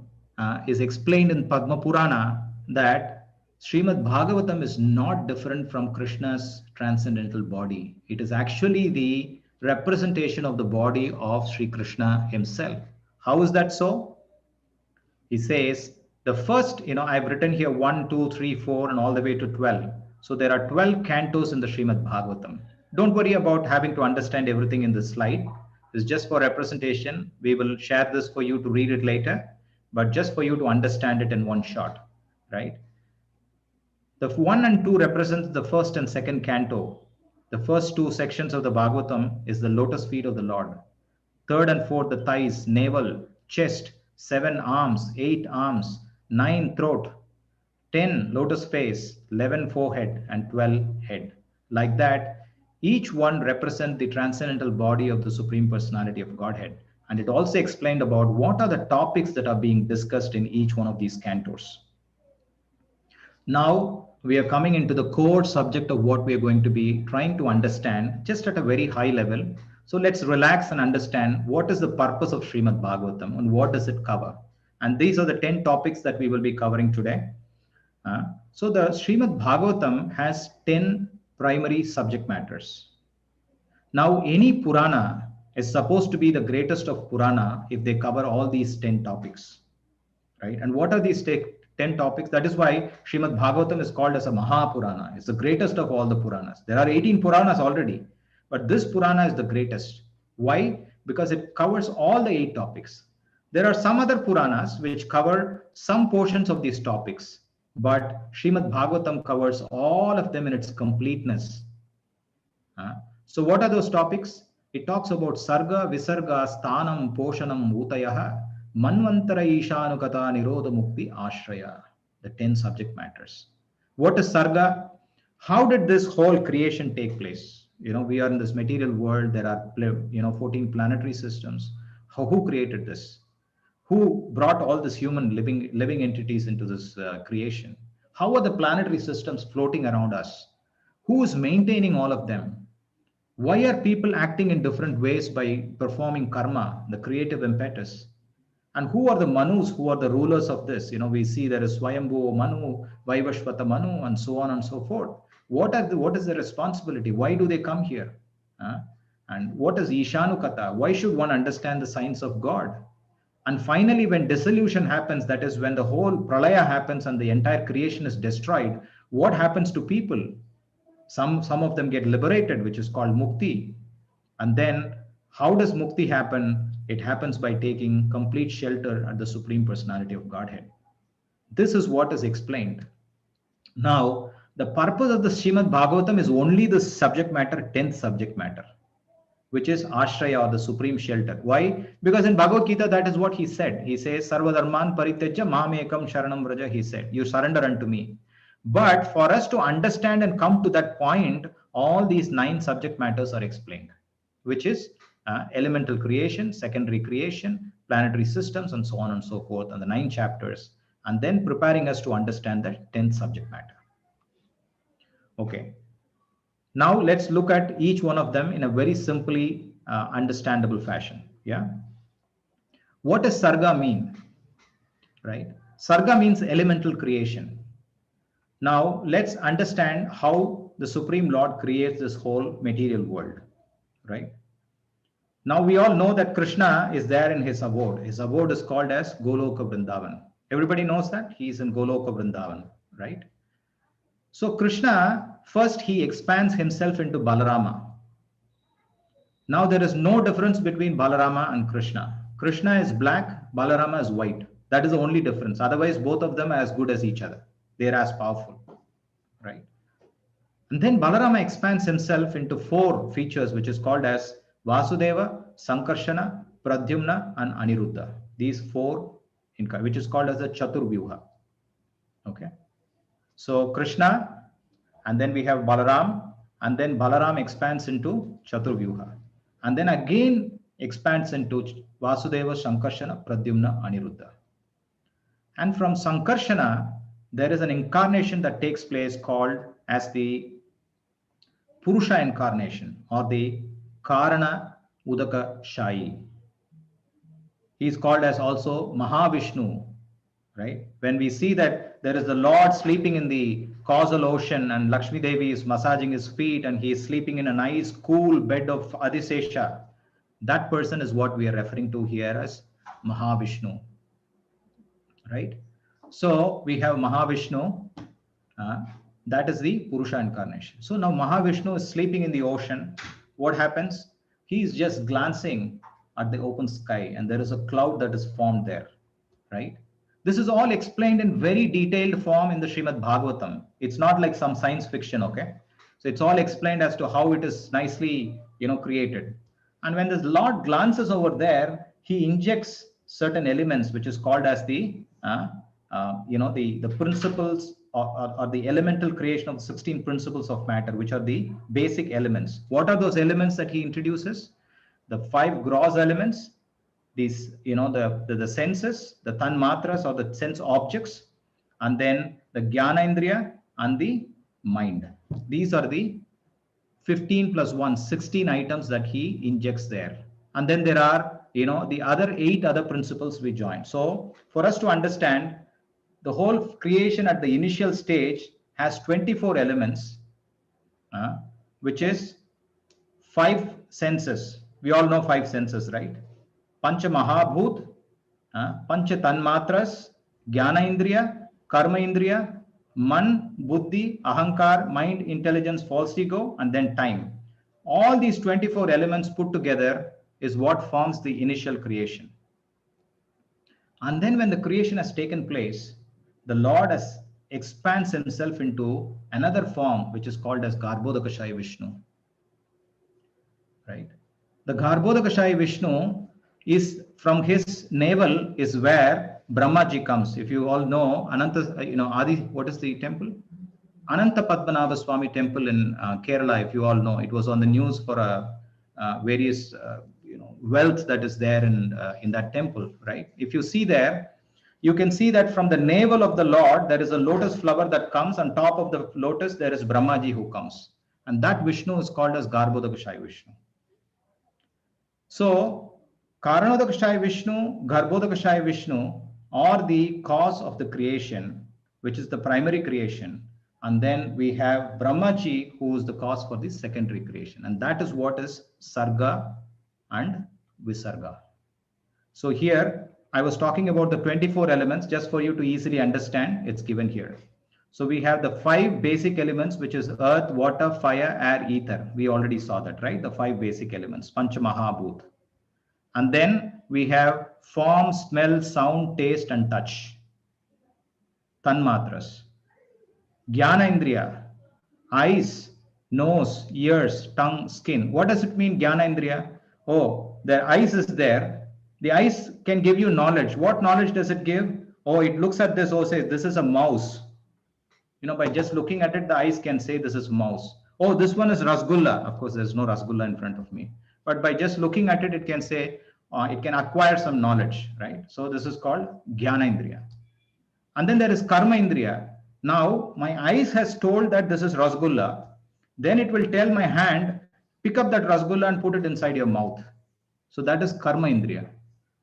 is explained in Padma Purana that Srimad Bhagavatam is not different from Krishna's transcendental body. It is actually the representation of the body of Sri Krishna himself. How is that so? He says, the first, I've written here 1, 2, 3, 4, and all the way to 12. So there are 12 cantos in the Srimad Bhagavatam. Don't worry about having to understand everything in this slide. It's just for representation. We will share this for you to read it later, but just for you to understand it in one shot, right? The 1 and 2 represents the first and second canto. The first 2 sections of the Bhagavatam is the lotus feet of the Lord. Third and fourth, the thighs, navel, chest, 7 arms, 8 arms, 9 throat, 10 lotus face, 11 forehead, and 12 head. Like that, each one represents the transcendental body of the Supreme Personality of Godhead. And it also explained about what are the topics that are being discussed in each one of these cantos. Now we are coming into the core subject of what we are going to be trying to understand just at a very high level. So let's relax and understand what is the purpose of Srimad Bhagavatam and what does it cover. And these are the 10 topics that we will be covering today. So the Srimad Bhagavatam has 10 primary subject matters. Now any Purana is supposed to be the greatest of Purana if they cover all these 10 topics. Right? And what are these 10 topics? That is why Srimad Bhagavatam is called as a Mahapurana. It's the greatest of all the Puranas. There are 18 Puranas already, but this Purana is the greatest. Why? Because it covers all the 8 topics. There are some other Puranas which cover some portions of these topics, but Srimad Bhagavatam covers all of them in its completeness. So what are those topics? It talks about Sarga, Visarga, Sthanam, Poshanam, Bhutayaha, Manvantara Ishanukata, Nirodha Mukti, Ashraya, the 10 subject matters. What is Sarga? How did this whole creation take place? We are in this material world. There are 14 planetary systems. Who created this? Who brought all this human living entities into this creation? How are the planetary systems floating around us? Who is maintaining all of them? Why are people acting in different ways by performing karma, the creative impetus? And who are the Manus, who are the rulers of this? We see there is Swayambhu Manu, Vaivashvata Manu, and so on and so forth. What is the responsibility? Why do they come here? And what is Ishanukata? Why should one understand the science of God? And finally, when dissolution happens, that is when the whole pralaya happens and the entire creation is destroyed, what happens to people? Some of them get liberated, which is called mukti. And then how does mukti happen? It happens by taking complete shelter at the Supreme Personality of Godhead. This is what is explained. Now, the purpose of the Srimad Bhagavatam is only the subject matter, 10th subject matter, which is Ashraya, or the supreme shelter. Why? Because in Bhagavad Gita, that is what he said. He says, Sarva Dharman Parityaja Mamekam Sharanam Vraja, he said, you surrender unto me. But for us to understand and come to that point, all these 9 subject matters are explained, which is elemental creation, secondary creation, planetary systems, and so on and so forth, and the 9 chapters, and then preparing us to understand the 10th subject matter. Okay. Now let's look at each one of them in a very simply understandable fashion. Yeah. What does Sarga mean? Right. Sarga means elemental creation. Now let's understand how the Supreme Lord creates this whole material world. Right. Now we all know that Krishna is there in his abode. His abode is called as Goloka Vrindavan. Everybody knows that he is in Goloka Vrindavan, right? So Krishna, first he expands himself into Balarama. Now there is no difference between Balarama and Krishna. Krishna is black, Balarama is white. That is the only difference. Otherwise, both of them are as good as each other. They are as powerful, right? And then Balarama expands himself into 4 features, which is called as Vasudeva, Sankarshana, Pradyumna, and Aniruddha. These 4, which is called as the Chaturvyuha. Okay. So Krishna, and then we have Balaram, and then Balaram expands into Chaturvyuha, and then again expands into Vasudeva, Sankarshana, Pradyumna, Aniruddha. And from Sankarshana, there is an incarnation that takes place called as the Purusha incarnation, or the Karana Udaka Shayi. He is called as also Mahavishnu, right? When we see that there is the Lord sleeping in the causal ocean and Lakshmi Devi is massaging his feet and he is sleeping in a nice cool bed of Adisesha, that person is what we are referring to here as Mahavishnu, right? So we have Mahavishnu, that is the Purusha incarnation. So now Mahavishnu is sleeping in the ocean. What happens? He is just glancing at the open sky and there is a cloud that is formed there, right? This is all explained in very detailed form in the Srimad Bhagavatam. It's not like some science fiction, okay? So it's all explained as to how it is nicely, created. And when the Lord glances over there, he injects certain elements, which is called as the the principles or the elemental creation of the 16 principles of matter, which are the basic elements. What are those elements that he introduces? The 5 gross elements, these, the senses, the tanmatras or the sense objects, and then the jnana and the mind. These are the 15 plus 1, 16 items that he injects there. And then there are, the other 8 other principles we join. So for us to understand, the whole creation at the initial stage has 24 elements, which is 5 senses. We all know 5 senses, right? Pancha Mahabhut, Pancha Tanmatras, Jnana Indriya, Karma Indriya, Man, Buddhi, Ahankar, mind, intelligence, false ego, and then time. All these 24 elements put together is what forms the initial creation. And then when the creation has taken place, the Lord has expands himself into another form, which is called as Garbhodakashaya Vishnu. Right? The Garbhodakashaya Vishnu is from his navel is where Brahmaji comes. If you all know Ananta, Adi, what is the temple? Ananta Padmanabha Swami temple in Kerala. If you all know, it was on the news for various wealth that is there in that temple. Right? If you see there, you can see that from the navel of the Lord there is a lotus flower that comes. On top of the lotus there is Brahmaji who comes, and that Vishnu is called as Garbhodakashaya Vishnu. So, Karanodakashaya Vishnu, Garbhodakashaya Vishnu are the cause of the creation, which is the primary creation. And then we have Brahmaji, who is the cause for the secondary creation. And that is what is Sarga and Visarga. So here, I was talking about the 24 elements just for you to easily understand. It's given here. So we have the 5 basic elements, which is earth, water, fire, air, ether. We already saw that, right? The 5 basic elements, Pancha Mahabhut. And then we have form, smell, sound, taste, and touch. Tanmatras. Jnana Indriya, eyes, nose, ears, tongue, skin. What does it mean, Jnana Indriya? Oh, the eyes is there. The eyes can give you knowledge. What knowledge does it give? Oh, it looks at this, says this is a mouse. By just looking at it, the eyes can say this is mouse. Oh, this one is Rasgulla. Of course, there's no Rasgulla in front of me. But by just looking at it, it can say, it can acquire some knowledge, right? So this is called Jnana Indriya. And then there is Karma Indriya. Now, my eyes has told that this is Rasgulla. Then it will tell my hand, pick up that Rasgulla and put it inside your mouth. So that is Karma Indriya.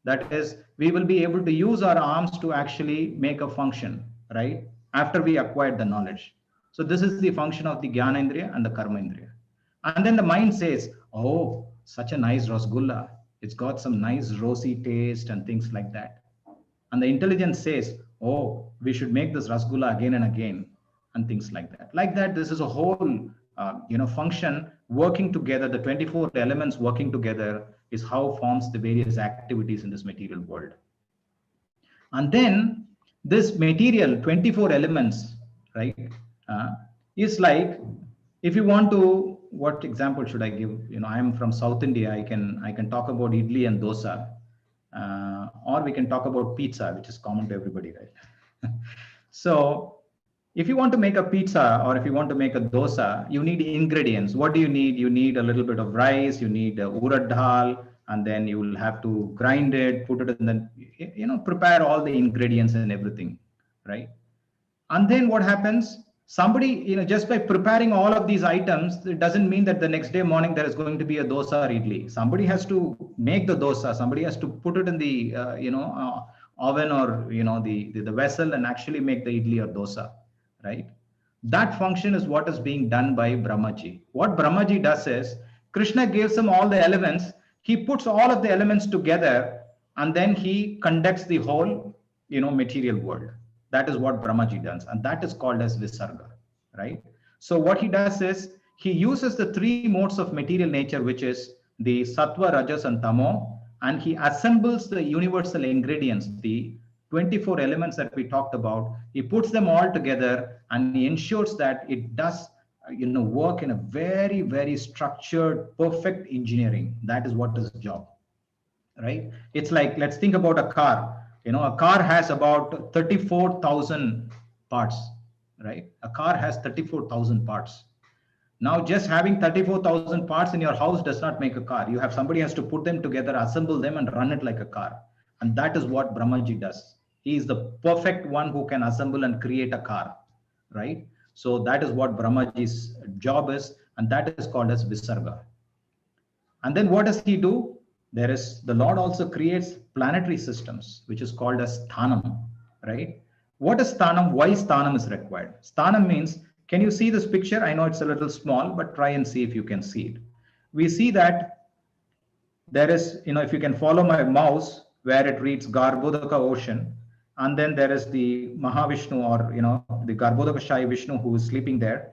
That is, we will be able to use our arms to actually make a function, right? After we acquired the knowledge. So this is the function of the Jnana Indriya and the Karma Indriya. And then the mind says, oh, such a nice Rasgulla. It's got some nice rosy taste and things like that. And the intelligence says, oh, we should make this Rasgulla again and again and things like that. Like that, this is a whole function working together. The 24 elements working together is how forms the various activities in this material world. And then this material 24 elements, right, is like, if you want to, what example should I give? I am from South India. I can talk about idli and dosa, or we can talk about pizza, which is common to everybody, right? So if you want to make a pizza or if you want to make a dosa, you need ingredients. What do you need? You need a little bit of rice, you need urad dal, and then you will have to grind it, put it in the, prepare all the ingredients and everything, right? And then what happens? Somebody, just by preparing all of these items, it doesn't mean that the next day morning there is going to be a dosa or idli. Somebody has to make the dosa. Somebody has to put it in the, oven or, the vessel and actually make the idli or dosa, right? That function is what is being done by Brahmaji. What Brahmaji does is, Krishna gives him all the elements. He puts all of the elements together and then he conducts the whole, material world. That is what Brahmaji does, and that is called as Visarga, right? So what he does is, he uses the 3 modes of material nature, which is the Sattva, Rajas, and Tamo, and he assembles the universal ingredients, the 24 elements that we talked about. He puts them all together and he ensures that it does, work in a very, very structured, perfect engineering. That is what is his job, right? It's like, let's think about a car. A car has about 34,000 parts, right? A car has 34,000 parts. Now, just having 34,000 parts in your house does not make a car. You have somebody has to put them together, assemble them, and run it like a car. And that is what Brahmaji does. He is the perfect one who can assemble and create a car, right? So that is what Brahmaji's job is, and that is called as Visarga. And then what does he do? There is the Lord also creates planetary systems, which is called as Sthanam, right? What is Sthanam? Why Sthanam is required? Sthanam means, can you see this picture? I know it's a little small, but try and see if you can see it. We see that there is, if you can follow my mouse where it reads Garbhodaka ocean, and then there is the Mahavishnu or, the Garbhodaka Shai Vishnu who is sleeping there.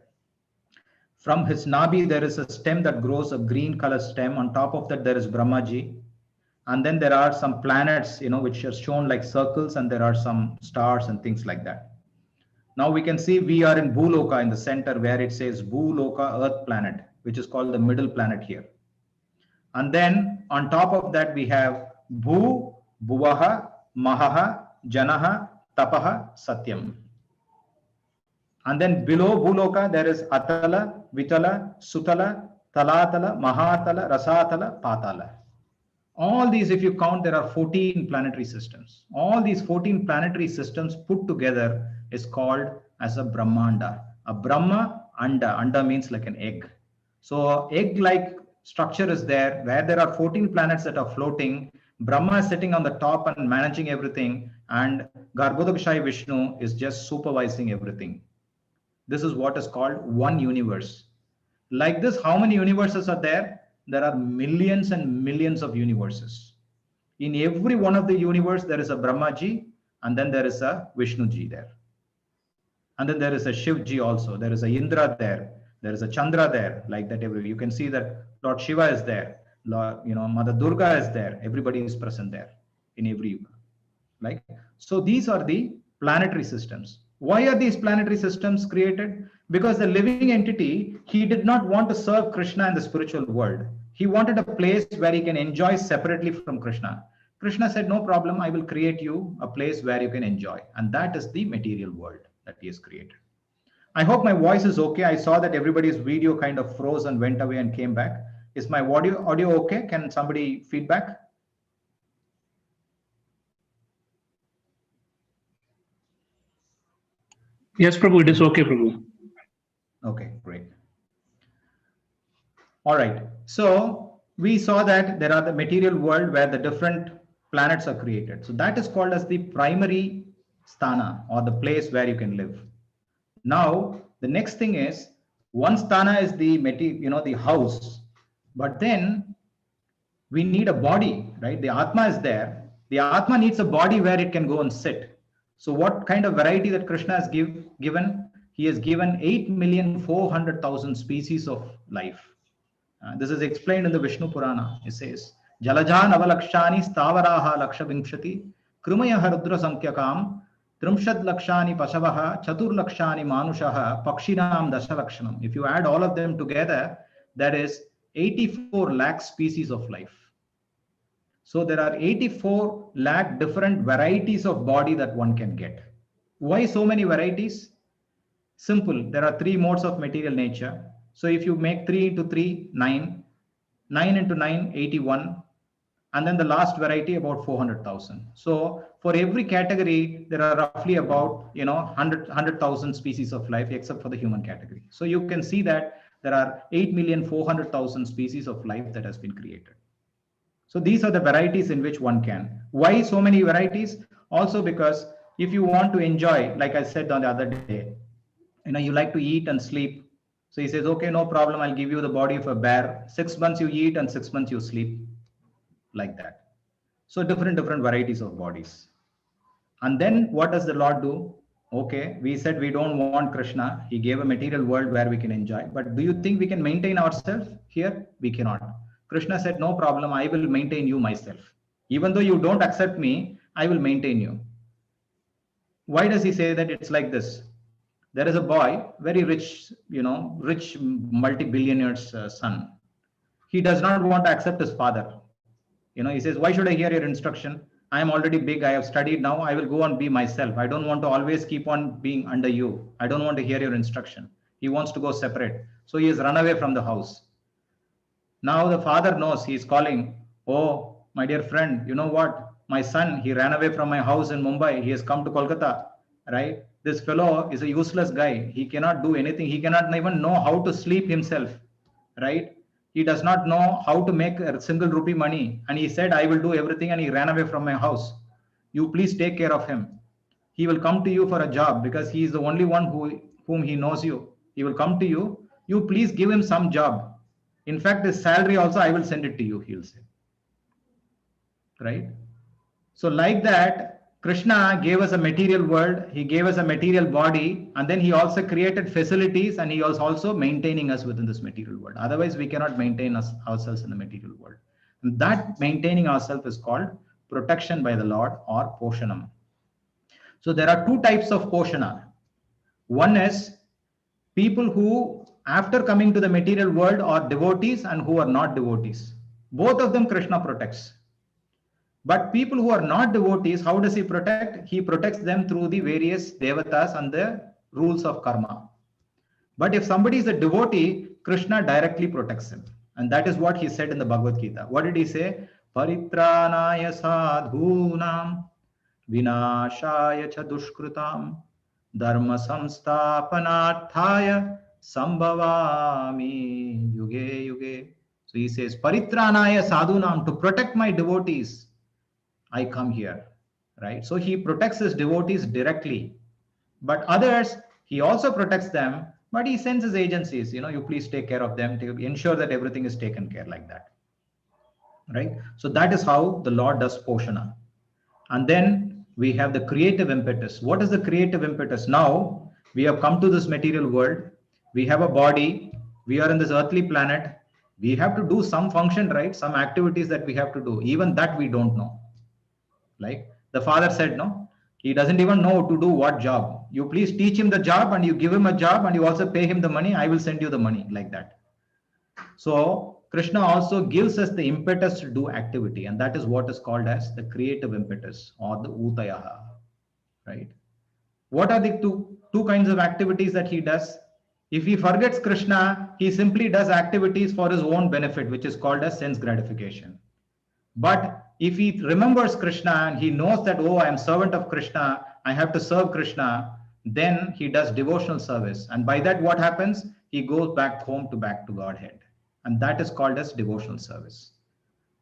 From his nabi, there is a stem that grows, a green color stem. On top of that, there is Brahmaji. And then there are some planets, which are shown like circles, and there are some stars and things like that. Now we can see we are in Bhuloka in the center where it says Bhuloka, Earth planet, which is called the middle planet here. And then on top of that, we have Bhu, Bhuvaha, Mahaha, Janaha, Tapaha, Satyam. And then below Bhuloka, there is Atala, Vitala, Sutala, Talatala, Mahatala, Rasatala, Patala. All these, if you count, there are 14 planetary systems. All these 14 planetary systems put together is called as a Brahmanda. A Brahma Anda. Anda means like an egg. So egg-like structure is there where there are 14 planets that are floating. Brahma is sitting on the top and managing everything, and Garbhodakashai Vishnu is just supervising everything. This is what is called one universe. Like this, how many universes are there? There are millions and millions of universes. In every one of the universe, there is a Brahmaji, and then there is a Vishnuji there. And then there is a Shivji also. There is a Indra there. There is a Chandra there. Like that, you can see that Lord Shiva is there. Mother Durga is there. Everybody is present there in every yuga. Like, so these are the planetary systems. Why are these planetary systems created? Because the living entity, he did not want to serve Krishna in the spiritual world. He wanted a place where he can enjoy separately from Krishna. Krishna said, no problem, I will create you a place where you can enjoy. And that is the material world that he has created. I hope my voice is okay. I saw that everybody's video kind of froze and went away and came back. Is my audio okay? Can somebody feedback? Yes, Prabhu, it is okay, Prabhu. Okay, great. All right. So we saw that there are the material world where the different planets are created. So that is called as the primary sthana, or the place where you can live. Now, the next thing is, one sthana is the the house, but then we need a body, right? The Atma is there. The Atma needs a body where it can go and sit. So what kind of variety that Krishna has given? He has given 8,400,000 species of life. This is explained in the Vishnu Purana. It says, Jalajan avalakshani stavaraha lakshavimshati krumaya rudra sankyakam trimshad lakshani pasavaha chatur lakshani manushaha pakshinam dasalakshanam. If you add all of them together, that is 84 lakh species of life. So there are 84 lakh different varieties of body that one can get. Why so many varieties? Simple. There are three modes of material nature. So if you make 3 into 3, 9, 9 into 9, 81, and then the last variety about 400,000. So for every category, there are roughly about 100,000 species of life, except for the human category. So you can see that there are 8,400,000 species of life that has been created. So these are the varieties in which one can. Why so many varieties? Also because if you want to enjoy, like I said on the other day, you like to eat and sleep. So he says, okay, no problem. I'll give you the body of a bear. 6 months you eat and 6 months you sleep, like that. So different varieties of bodies. And then what does the Lord do? Okay, we said we don't want Krishna. He gave a material world where we can enjoy. But do you think we can maintain ourselves here? We cannot. Krishna said, no problem, I will maintain you myself. Even though you don't accept me, I will maintain you. Why does he say that? It's like this. There is a boy, very rich, rich multi-billionaire's son. He does not want to accept his father. He says, why should I hear your instruction? I am already big, I have studied, now I will go and be myself. I don't want to always keep on being under you. I don't want to hear your instruction. He wants to go separate. So he has run away from the house. Now the father knows, he is calling, oh, my dear friend, you know what? My son, he ran away from my house in Mumbai. He has come to Kolkata, right? This fellow is a useless guy. He cannot do anything. He cannot even know how to sleep himself, right? He does not know how to make a single rupee money. And he said, I will do everything. And he ran away from my house. You please take care of him. He will come to you for a job because he is the only one whom he knows you. He will come to you. You please give him some job. In fact, his salary also, I will send it to you, he'll say. Right? So like that, Krishna gave us a material world, he gave us a material body, and then he also created facilities, and he was also maintaining us within this material world. Otherwise, we cannot maintain ourselves in the material world. And that maintaining ourselves is called protection by the Lord, or poshanam. So there are two types of poshana. One is people who, after coming to the material world, are devotees and who are not devotees. Both of them Krishna protects. But people who are not devotees, how does he protect? He protects them through the various devatas and the rules of karma. But if somebody is a devotee, Krishna directly protects him. And that is what he said in the Bhagavad Gita. What did he say? Paritranaya sadhunam vinashaya cha dushkrutam dharma samsthapanarthaya sambhavami yuge yuge. So he says, Paritranaya sadhunam, to protect my devotees, I come here, right? So he protects his devotees directly. But others, he also protects them, but he sends his agencies, you please take care of them, to ensure that everything is taken care like that, right? So that is how the Lord does poshana. And then we have the creative impetus. What is the creative impetus? Now we have come to this material world. We have a body. We are in this earthly planet. We have to do some function, right? Some activities that we have to do. Even that we don't know. Like the father said, no, he doesn't even know to do what job. You please teach him the job, and you give him a job, and you also pay him the money. I will send you the money, like that. So Krishna also gives us the impetus to do activity, and that is what is called as the creative impetus, or the utayaha, right? What are the two kinds of activities that he does? If he forgets Krishna, he simply does activities for his own benefit, which is called as sense gratification. But if he remembers Krishna and he knows that, oh, I am servant of Krishna, I have to serve Krishna, then he does devotional service. And by that, what happens? He goes back home back to Godhead. And that is called as devotional service.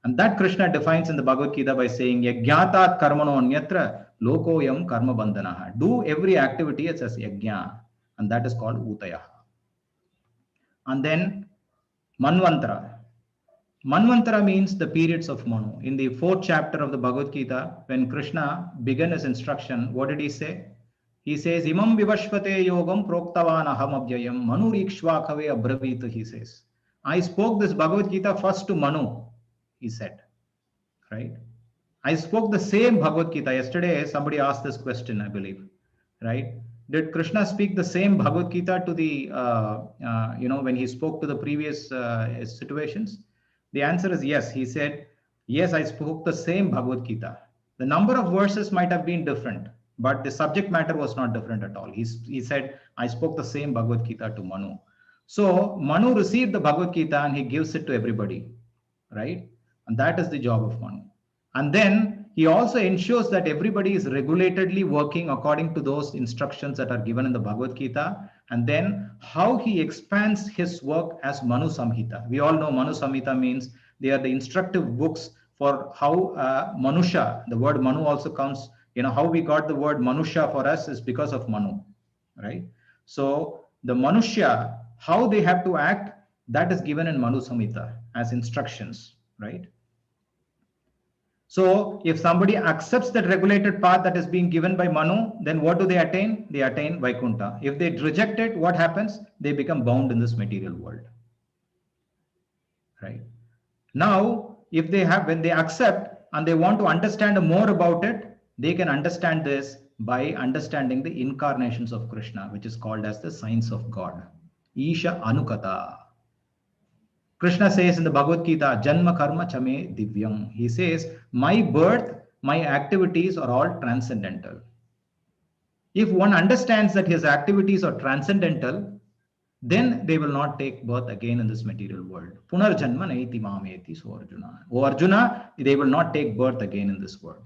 And that Krishna defines in the Bhagavad Gita by saying, Yajnatat karmano anyatra lokoyam karma bandhanaha. Do every activity as yajna. And that is called utayaha. And then Manvantara. Manvantara means the periods of Manu. In the 4th chapter of the Bhagavad Gita, when Krishna began his instruction, what did he say? He says, Imam vivashvate yogam proktavan aham abhyayam Manu ikshvakave abravita, he says. I spoke this Bhagavad Gita first to Manu, he said, right? I spoke the same Bhagavad Gita. Yesterday, somebody asked this question, I believe, right? Did Krishna speak the same Bhagavad Gita to the, when he spoke to the previous situations? The answer is yes. He said, yes, I spoke the same Bhagavad Gita. The number of verses might have been different, but the subject matter was not different at all. He said, I spoke the same Bhagavad Gita to Manu. So Manu received the Bhagavad Gita and he gives it to everybody, right? And that is the job of Manu. And then he also ensures that everybody is regulatedly working according to those instructions that are given in the Bhagavad Gita. And then how he expands his work as Manu Samhita. We all know Manu Samhita means they are the instructive books for how Manusha, the word Manu also comes, how we got the word Manusha for us is because of Manu, right? So the Manusha, how they have to act, that is given in Manu Samhita as instructions, right? So if somebody accepts that regulated path that is being given by Manu, then what do they attain? They attain Vaikuntha. If they reject it, what happens? They become bound in this material world, right? Now, when they accept and they want to understand more about it, they can understand this by understanding the incarnations of Krishna, which is called as the signs of God. Isha Anukata. Krishna says in the Bhagavad Gita, Janma Karma Chame Divyam. He says, my birth my activities are all transcendental. If one understands that his activities are transcendental, then they will not take birth again in this material world. Punarjanma naiti mameti, so Arjuna. O Arjuna, they will not take birth again in this world.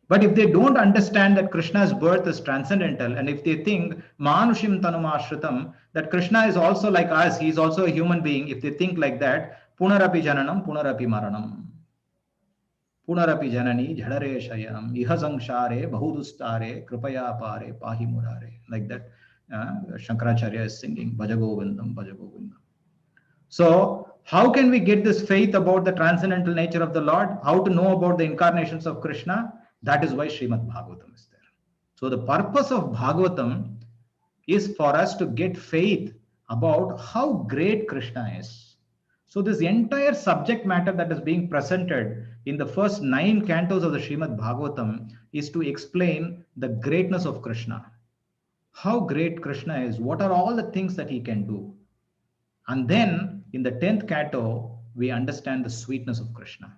But if they don't understand that Krishna's birth is transcendental, and if they think Manushim Tanumashritam, that Krishna is also like us, he is also a human being, if they think like that, Punarapi Jananam, Punarapi Maranam. Punarapi Janani, Jhadare Shayanam, Iha Samshare, Bahudustare, Kripaya Pare, Pahi Murare. Like that, Shankaracharya is singing, Bhajagovindam, Bhajagovindam. So, how can we get this faith about the transcendental nature of the Lord? How to know about the incarnations of Krishna? That is why Srimad Bhagavatam is there. So, the purpose of Bhagavatam is for us to get faith about how great Krishna is. So, this entire subject matter that is being presented in the first 9 cantos of the Srimad Bhagavatam is to explain the greatness of Krishna. How great Krishna is, what are all the things that he can do. And then in the 10th canto, we understand the sweetness of Krishna.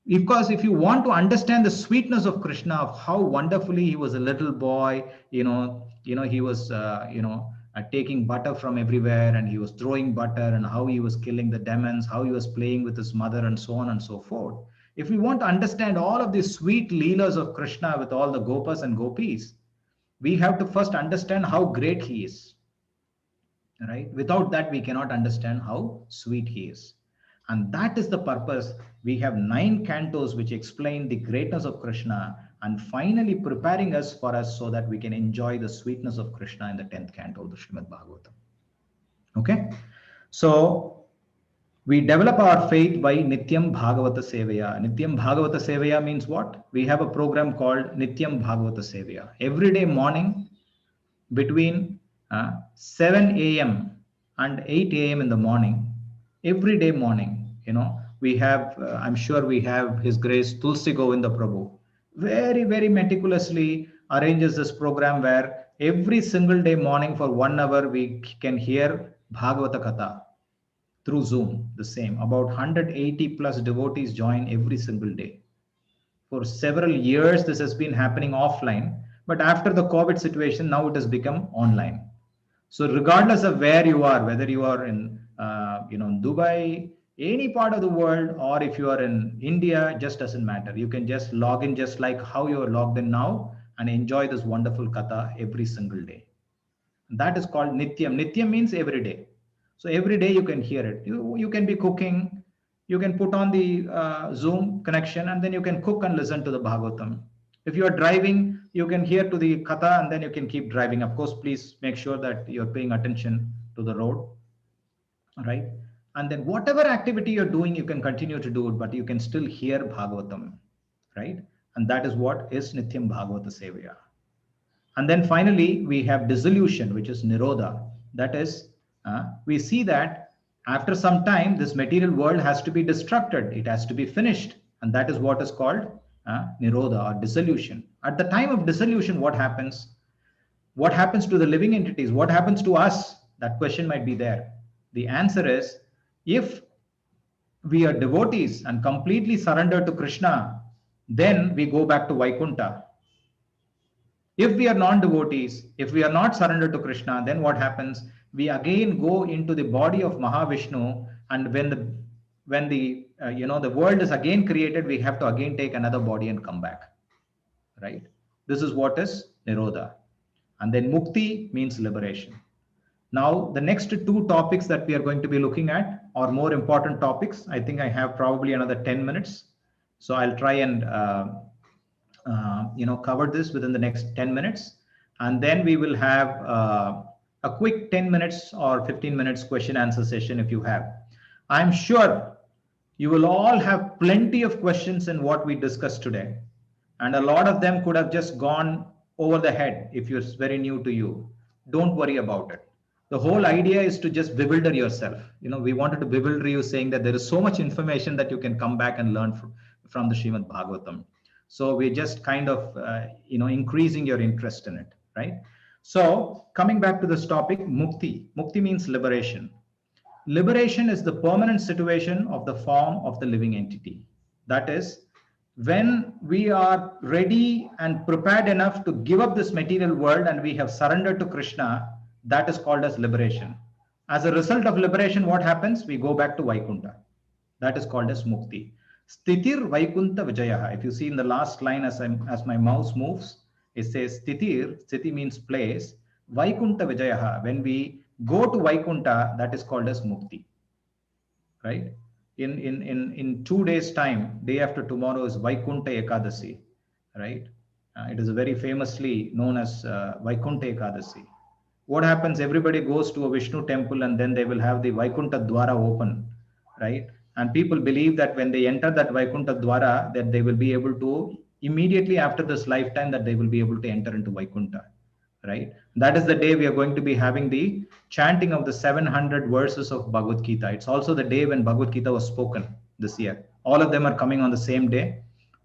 Because if you want to understand the sweetness of Krishna, of how wonderfully he was a little boy, he was, taking butter from everywhere and he was throwing butter, and how he was killing the demons, how he was playing with his mother, and so on and so forth. If we want to understand all of these sweet leelas of Krishna with all the gopas and gopis, we have to first understand how great he is. Right? Without that, we cannot understand how sweet he is. And that is the purpose. We have 9 cantos which explain the greatness of Krishna, and finally preparing us so that we can enjoy the sweetness of Krishna in the 10th canto of the Srimad Bhagavatam. Okay? So, we develop our faith by Nityam Bhagavata Sevaya. Nityam Bhagavata Sevaya means what? We have a program called Nityam Bhagavata Sevaya. Every day morning between 7 a.m. and 8 a.m. in the morning, every day morning, we have, I'm sure we have His Grace Tulsi Govinda Prabhu, very, very meticulously arranges this program where every single day morning for 1 hour we can hear Bhagavata Katha through Zoom, the same. About 180 plus devotees join every single day. For several years, this has been happening offline, but after the COVID situation, now it has become online. So regardless of where you are, whether you are in Dubai, any part of the world, or if you are in India, just doesn't matter. You can just log in just like how you are logged in now and enjoy this wonderful katha every single day. That is called Nityam. Nityam means every day. So every day you can hear it. You can be cooking, you can put on the Zoom connection, and then you can cook and listen to the Bhagavatam. If you are driving, you can hear to the katha and then you can keep driving. Of course, please make sure that you're paying attention to the road, right? And then whatever activity you're doing, you can continue to do it, but you can still hear Bhagavatam, right? And that is what is Nityam Bhagavata Sevaya. And then finally, we have dissolution, which is Nirodha. That is, we see that after some time, this material world has to be destructed. It has to be finished. And that is what is called Nirodha or dissolution. At the time of dissolution, what happens? What happens to the living entities? What happens to us? That question might be there. The answer is, if we are devotees and completely surrendered to Krishna, then we go back to Vaikuntha. If we are non-devotees, if we are not surrendered to Krishna, then what happens? We again go into the body of Mahavishnu, and when the world is again created, we have to again take another body and come back. Right? This is what is Nirodha. And then Mukti means liberation. Now, the next 2 topics that we are going to be looking at are more important topics. I think I have probably another 10 minutes. So I'll try and cover this within the next 10 minutes. And then we will have a quick 10 minutes or 15 minutes question answer session if you have. I'm sure you will all have plenty of questions in what we discussed today. And a lot of them could have just gone over the head if you're very new to you. Don't worry about it. The whole idea is to just bewilder yourself. We wanted to bewilder you, saying that there is so much information that you can come back and learn from the Srimad Bhagavatam. So we're just kind of, increasing your interest in it, right? So coming back to this topic, Mukti. Mukti means liberation. Liberation is the permanent situation of the form of the living entity. That is, when we are ready and prepared enough to give up this material world and we have surrendered to Krishna, that is called as liberation. As a result of liberation, what happens? We go back to Vaikuntha. That is called as mukti. Stitir Vaikuntha Vijayaha. If you see in the last line as my mouse moves, it says Stitir. Stiti means place. Vaikuntha Vijayaha. When we go to Vaikuntha, that is called as mukti. Right? In 2 days time, day after tomorrow is Vaikuntha Ekadasi, right? It is very famously known as Vaikuntha Ekadasi. What happens? Everybody goes to a Vishnu temple and then they will have the Vaikuntha Dwara open, right? And people believe that when they enter that Vaikuntha Dwara, that they will be able to immediately after this lifetime that they will be able to enter into Vaikuntha, right? That is the day we are going to be having the chanting of the 700 verses of Bhagavad Gita. It's also the day when Bhagavad Gita was spoken this year. All of them are coming on the same day.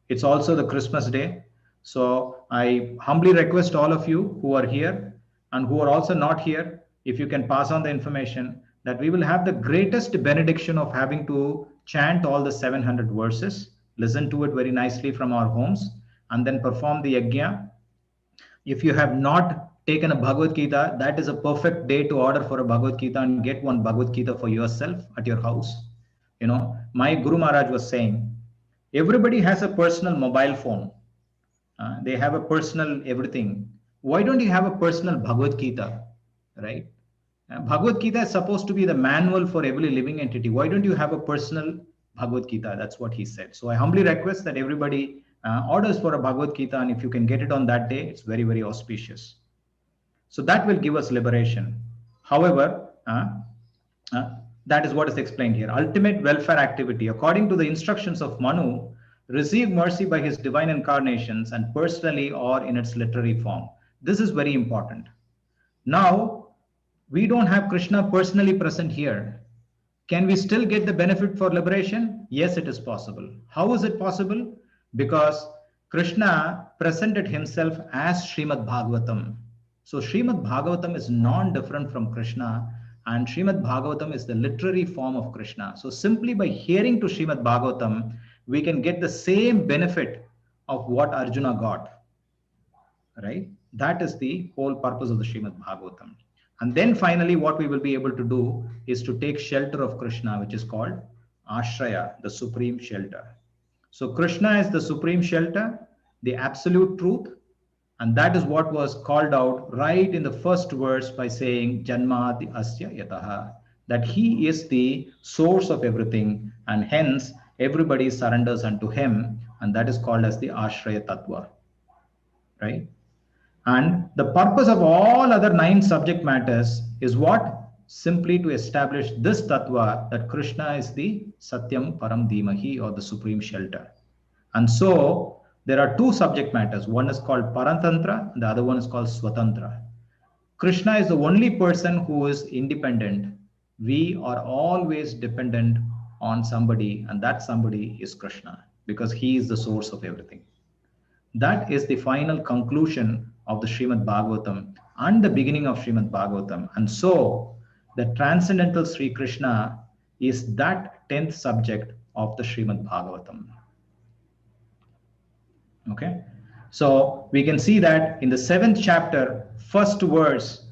It's also the Christmas day. So I humbly request all of you who are here and who are also not here, if you can pass on the information, that we will have the greatest benediction of having to chant all the 700 verses, listen to it very nicely from our homes, and then perform the yajna. If you have not taken a Bhagavad Gita, that is a perfect day to order for a Bhagavad Gita and get one Bhagavad Gita for yourself at your house. You know, my Guru Maharaj was saying, everybody has a personal mobile phone. They have a personal everything. Why don't you have a personal Bhagavad Gita, right? Bhagavad Gita is supposed to be the manual for every living entity. Why don't you have a personal Bhagavad Gita? That's what he said. So I humbly request that everybody orders for a Bhagavad Gita, and if you can get it on that day, it's very, very auspicious. So that will give us liberation. However, that is what is explained here. Ultimate welfare activity, according to the instructions of Manu, receive mercy by his divine incarnations and personally or in its literary form. This is very important. Now, we don't have Krishna personally present here. Can we still get the benefit for liberation? Yes, it is possible. How is it possible? Because Krishna presented himself as Srimad Bhagavatam. So Srimad Bhagavatam is non-different from Krishna, and Srimad Bhagavatam is the literary form of Krishna. So simply by hearing to Srimad Bhagavatam, we can get the same benefit of what Arjuna got, right? That is the whole purpose of the Srimad Bhagavatam. And then finally, what we will be able to do is to take shelter of Krishna, which is called Ashraya, the supreme shelter. So Krishna is the supreme shelter, the absolute truth, and that is what was called out right in the first verse by saying Janmadi Asya Yataha, that he is the source of everything, and hence everybody surrenders unto him, and that is called as the Ashraya Tattva, right? And the purpose of all other 9 subject matters is what? Simply to establish this tattva that Krishna is the Satyam Param Dhimahi, or the supreme shelter. And so there are 2 subject matters. One is called Paratantra, and the other one is called Swatantra. Krishna is the only person who is independent. We are always dependent on somebody, and that somebody is Krishna, because he is the source of everything. That is the final conclusion of the Srimad Bhagavatam and the beginning of Srimad Bhagavatam. And so the transcendental Sri Krishna is that 10th subject of the Srimad Bhagavatam. Okay, so we can see that in the 7th chapter, first verse,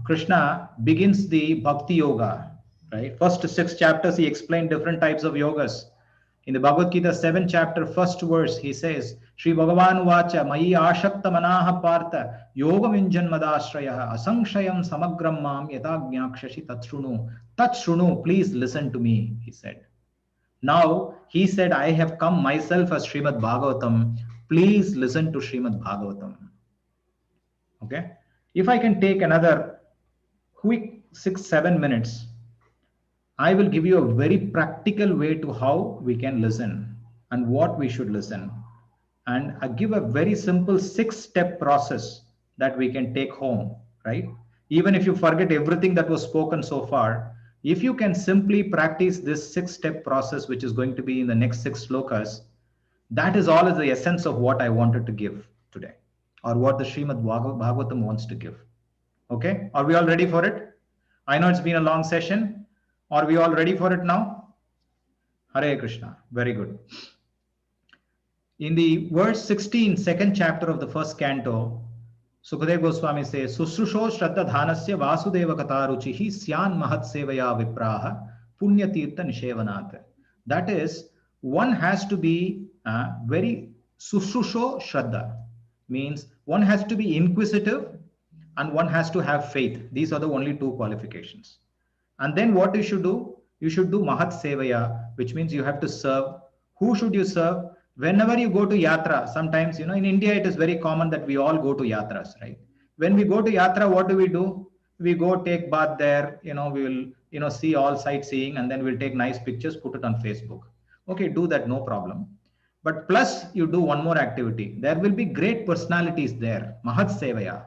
Krishna begins the Bhakti Yoga, right? First 6 chapters, he explained different types of yogas. In the Bhagavad Gita 7th chapter, first verse, he says, Shri Bhagavan Vacha, Mayi Ashakta Manaha Partha, Yogam Injanmadashraya, Asangshayam Samagram Mam Yatagnyakshashi Tatshrunu, please listen to me, he said. Now, he said, I have come myself as Srimad Bhagavatam, please listen to Srimad Bhagavatam. Okay, if I can take another quick 6-7 minutes, I will give you a very practical way to how we can listen and what we should listen. And I give a very simple 6-step process that we can take home, right? Even if you forget everything that was spoken so far, if you can simply practice this 6-step process, which is going to be in the next 6 slokas, that is all is the essence of what I wanted to give today, or what the Srimad Bhagavatam wants to give. Okay, are we all ready for it? I know it's been a long session. Are we all ready for it now? Hare Krishna. Very good. In the verse 16, second chapter of the first canto, Sukadeva Goswami says, Susrusho Shraddha Dhanasya Vasudeva Kataruchihi Syan Mahat Sevaya Vipraha Punya Tirtha Nishevanat. That is, one has to be very Susrusho Shraddha, means one has to be inquisitive and one has to have faith. These are the only two qualifications. And then what you should do? You should do Mahat Sevaya, which means you have to serve. Who should you serve? Whenever you go to Yatra, sometimes, in India, it is very common that we all go to Yatras, right? When we go to Yatra, what do? We go take bath there, we will, see all sightseeing, and then we'll take nice pictures, put it on Facebook. Okay, do that, no problem. But plus, you do one more activity. There will be great personalities there, Mahat Sevaya,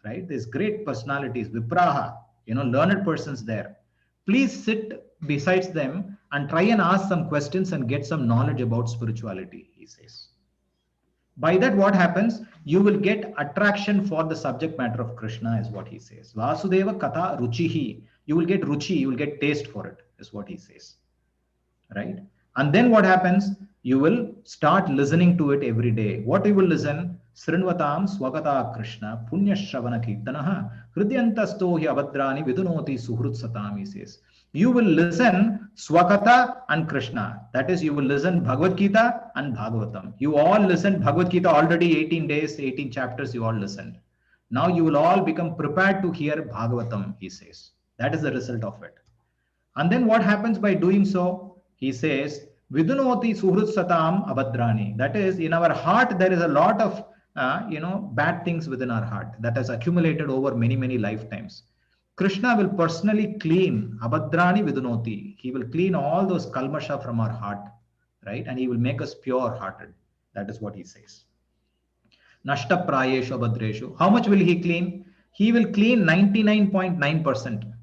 right? There's great personalities, Vipraha, learned persons there. Please sit besides them and try and ask some questions and get some knowledge about spirituality, he says. By that, what happens? You will get attraction for the subject matter of Krishna, is what he says. Vasudeva Katha Ruchihi. You will get ruchi, you will get taste for it, is what he says. Right? And then what happens? You will start listening to it every day. What you will listen? Srinvatam Swagata Krishna Punya Shravana Kirtanaha Hridyantasto hi Abhadrani Vidunoti Suhrut Satam, he says. You will listen Swakata and Krishna. That is, you will listen Bhagavad Gita and Bhagavatam. You all listened Bhagavad Gita already 18 days, 18 chapters, you all listened. Now you will all become prepared to hear Bhagavatam, he says. That is the result of it. And then what happens by doing so? He says, Vidunoti Suhrut Satam Abhadrani. That is, in our heart, there is a lot of bad things within our heart that has accumulated over many, many lifetimes. Krishna will personally clean Abhadrani Vidunoti. He will clean all those kalmasha from our heart, right? And he will make us pure-hearted. That is what he says. Nashta Prayeshu Abhadreshu. How much will he clean? He will clean 99.9%.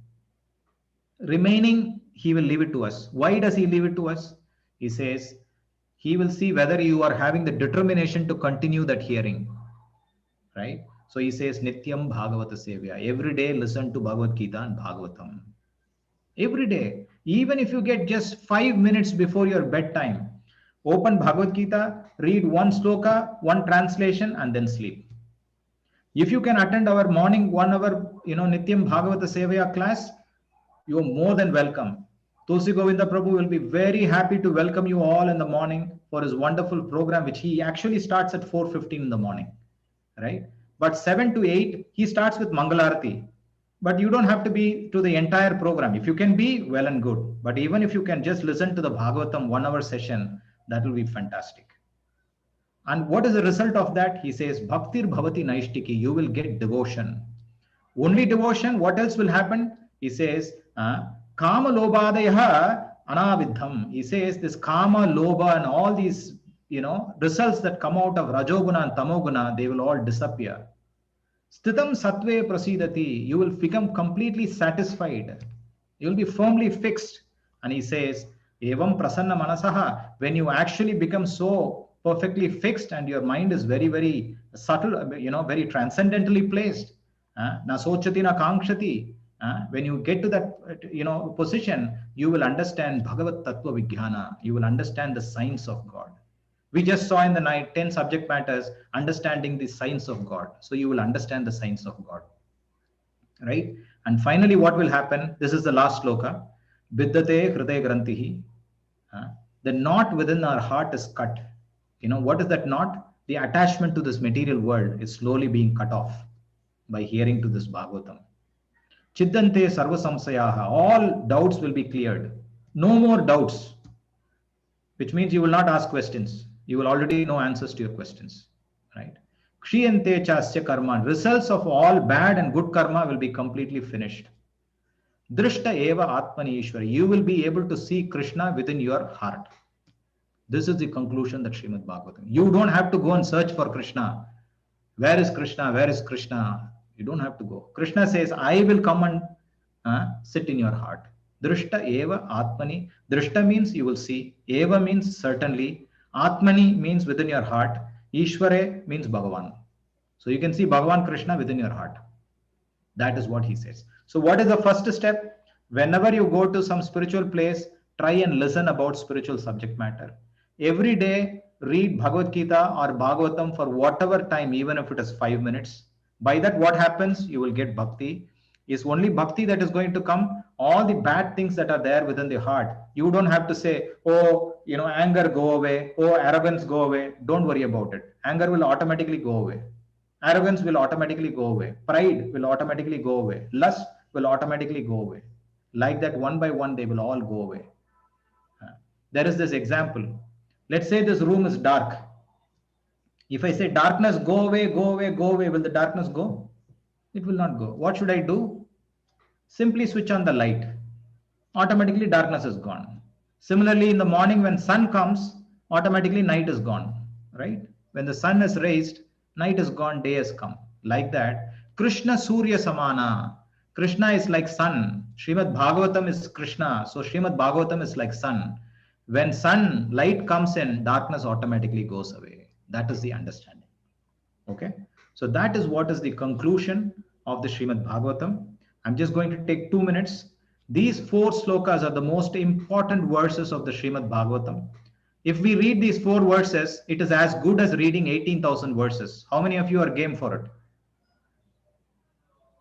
Remaining, he will leave it to us. Why does he leave it to us? He says, he will see whether you are having the determination to continue that hearing, right? So he says, Nityam Bhagavata Sevya. Every day listen to Bhagavad Gita and Bhagavatam. Every day. Even if you get just 5 minutes before your bedtime, open Bhagavad Gita, read one sloka, one translation, and then sleep. If you can attend our morning 1 hour, Nityam Bhagavata Sevya class, you are more than welcome. Tulsi Govinda Prabhu will be very happy to welcome you all in the morning for his wonderful program, which he actually starts at 4:15 in the morning, right? But 7 to 8, he starts with Mangalarati. But you don't have to be to the entire program. If you can be, well and good. But even if you can just listen to the Bhagavatam 1 hour session, that will be fantastic. And what is the result of that? He says, Bhaktir Bhavati Naishtiki, you will get devotion. Only devotion, what else will happen? He says, Kama Lobhadayaha Anavidham. He says this Kama, Lobha and all these, results that come out of Rajoguna and Tamoguna, they will all disappear. Sthitam Satve Prasidati. You will become completely satisfied. You will be firmly fixed. And he says, Evam Prasanna Manasaha. When you actually become so perfectly fixed and your mind is very, very subtle, very transcendently placed. Na sochati na kankshati. When you get to that position, you will understand Bhagavat Tattva Vijnana. You will understand the science of God. We just saw in the night 10 subject matters, understanding the science of God. So you will understand the science of God, right? And finally, what will happen? This is the last sloka. Vidyate Hriday Grantihi. The knot within our heart is cut. What is that knot? The attachment to this material world is slowly being cut off by hearing to this Bhagavatam. Chiddante Sarva Samsayaha. All doubts will be cleared. No more doubts. Which means you will not ask questions. You will already know answers to your questions, right? Kshiyante chasya karma. Results of all bad and good karma will be completely finished. Drishta eva atmani ishwara. You will be able to see Krishna within your heart. This is the conclusion that Srimad Bhagavatam. You don't have to go and search for Krishna. Where is Krishna? Where is Krishna? You don't have to go. Krishna says, I will come and sit in your heart. Drishta eva atmani. Drishta means you will see. Eva means certainly. Atmani means within your heart. Ishware means Bhagavan. So you can see Bhagavan Krishna within your heart. That is what he says. So what is the first step? Whenever you go to some spiritual place, try and listen about spiritual subject matter. Every day, read Bhagavad Gita or Bhagavatam for whatever time, even if it is 5 minutes. By that, what happens? You will get bhakti. It's only bhakti that is going to come. All the bad things that are there within the heart, you don't have to say, oh, anger go away, oh, arrogance go away. Don't worry about it. Anger will automatically go away. Arrogance will automatically go away. Pride will automatically go away. Lust will automatically go away. Like that, one by one, they will all go away. There is this example. Let's say this room is dark. If I say darkness, go away, go away, go away, will the darkness go? It will not go. What should I do? Simply switch on the light. Automatically darkness is gone. Similarly, in the morning when sun comes, automatically night is gone, right? When the sun is raised, night is gone, day has come. Like that, Krishna Surya Samana. Krishna is like sun. Srimad Bhagavatam is Krishna. So Srimad Bhagavatam is like sun. When sun light comes in, darkness automatically goes away. That is the understanding. Okay. So that is what is the conclusion of the Srimad Bhagavatam. I'm just going to take 2 minutes. These 4 slokas are the most important verses of the Srimad Bhagavatam. If we read these 4 verses, it is as good as reading 18,000 verses. How many of you are game for it?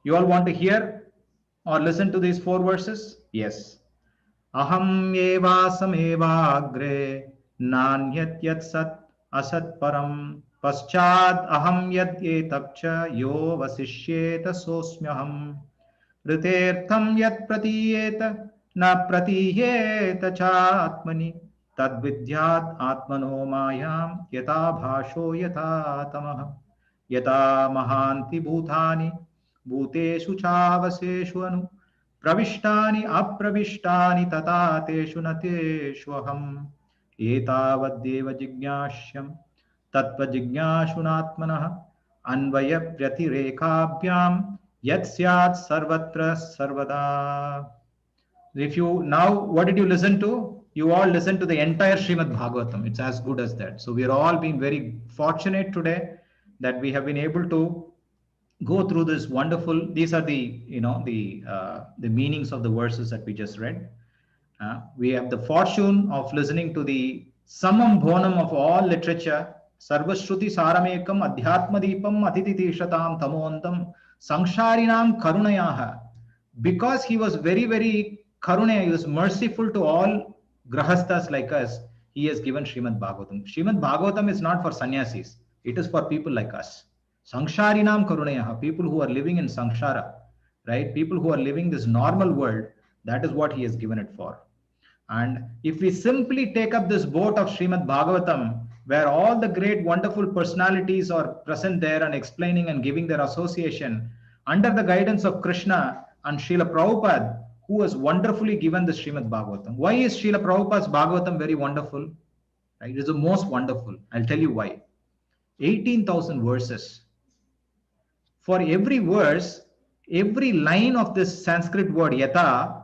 You all want to hear or listen to these 4 verses? Yes. Aham evasam evagre nanyat yat sat asat param paschad aham yad etapcha yo vasishyeta sosmyaham ritertham yat pratiyeta na pratiyeta chatmani tad vidyat atmano mayam yata bhasho yata tamah yata mahanti bhutani bhuteshu chavaseshu anu प्रविष्टानि अप्रविष्टानि तथा तेषु न तेष्वहम् एतावद्देव जिज्ञास्यम् तत्त्वजिज्ञासुनात्मनः अन्वयव्यतिरेकाभ्यां यत् स्यात् सर्वत्र सर्वदा. If you now, what did you listen to? You all listened to the entire Srimad Bhagavatam. It's as good as that. So we are all being very fortunate today that we have been able to go through this wonderful. These are the the meanings of the verses that we just read. We have the fortune of listening to the summum bonum of all literature. Sarvashruti saramekam adhyatma deepam atititishatam tamontam sangsharinam karunayaha. Because he was very, very karunaya, he was merciful to all grahasthas like us, he has given Srimad Bhagavatam. Srimad Bhagavatam is not for sannyasis. It is for people like us. Sangsharinam karunayaha, people who are living in samsara, right? People who are living this normal world, that is what he has given it for. And if we simply take up this boat of Srimad Bhagavatam, where all the great wonderful personalities are present there and explaining and giving their association under the guidance of Krishna and Srila Prabhupada, who has wonderfully given the Srimad Bhagavatam. Why is Srila Prabhupada's Bhagavatam very wonderful? Right? It is the most wonderful. I'll tell you why. 18,000 verses. For every verse, every line of this Sanskrit word yata,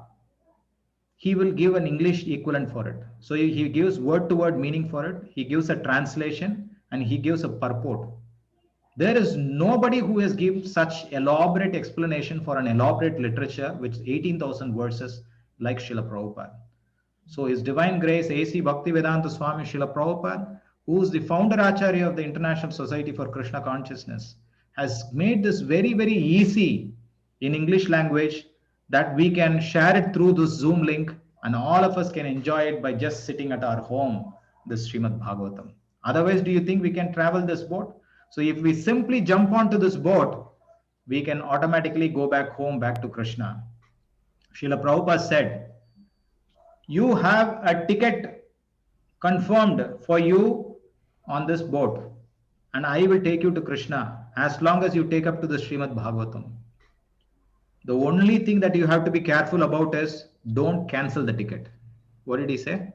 he will give an English equivalent for it. So he gives word to word meaning for it. He gives a translation and he gives a purport. There is nobody who has given such elaborate explanation for an elaborate literature with 18,000 verses like Srila Prabhupada. So His Divine Grace A.C. Bhaktivedanta Swami Srila Prabhupada, who is the founder Acharya of the International Society for Krishna Consciousness, has made this very, very easy in English language that we can share it through this Zoom link and all of us can enjoy it by just sitting at our home, this Srimad Bhagavatam. Otherwise, do you think we can travel this boat? So if we simply jump onto this boat, we can automatically go back home, back to Krishna. Srila Prabhupada said, you have a ticket confirmed for you on this boat and I will take you to Krishna as long as you take up to the Srimad Bhagavatam. The only thing that you have to be careful about is don't cancel the ticket. What did he say?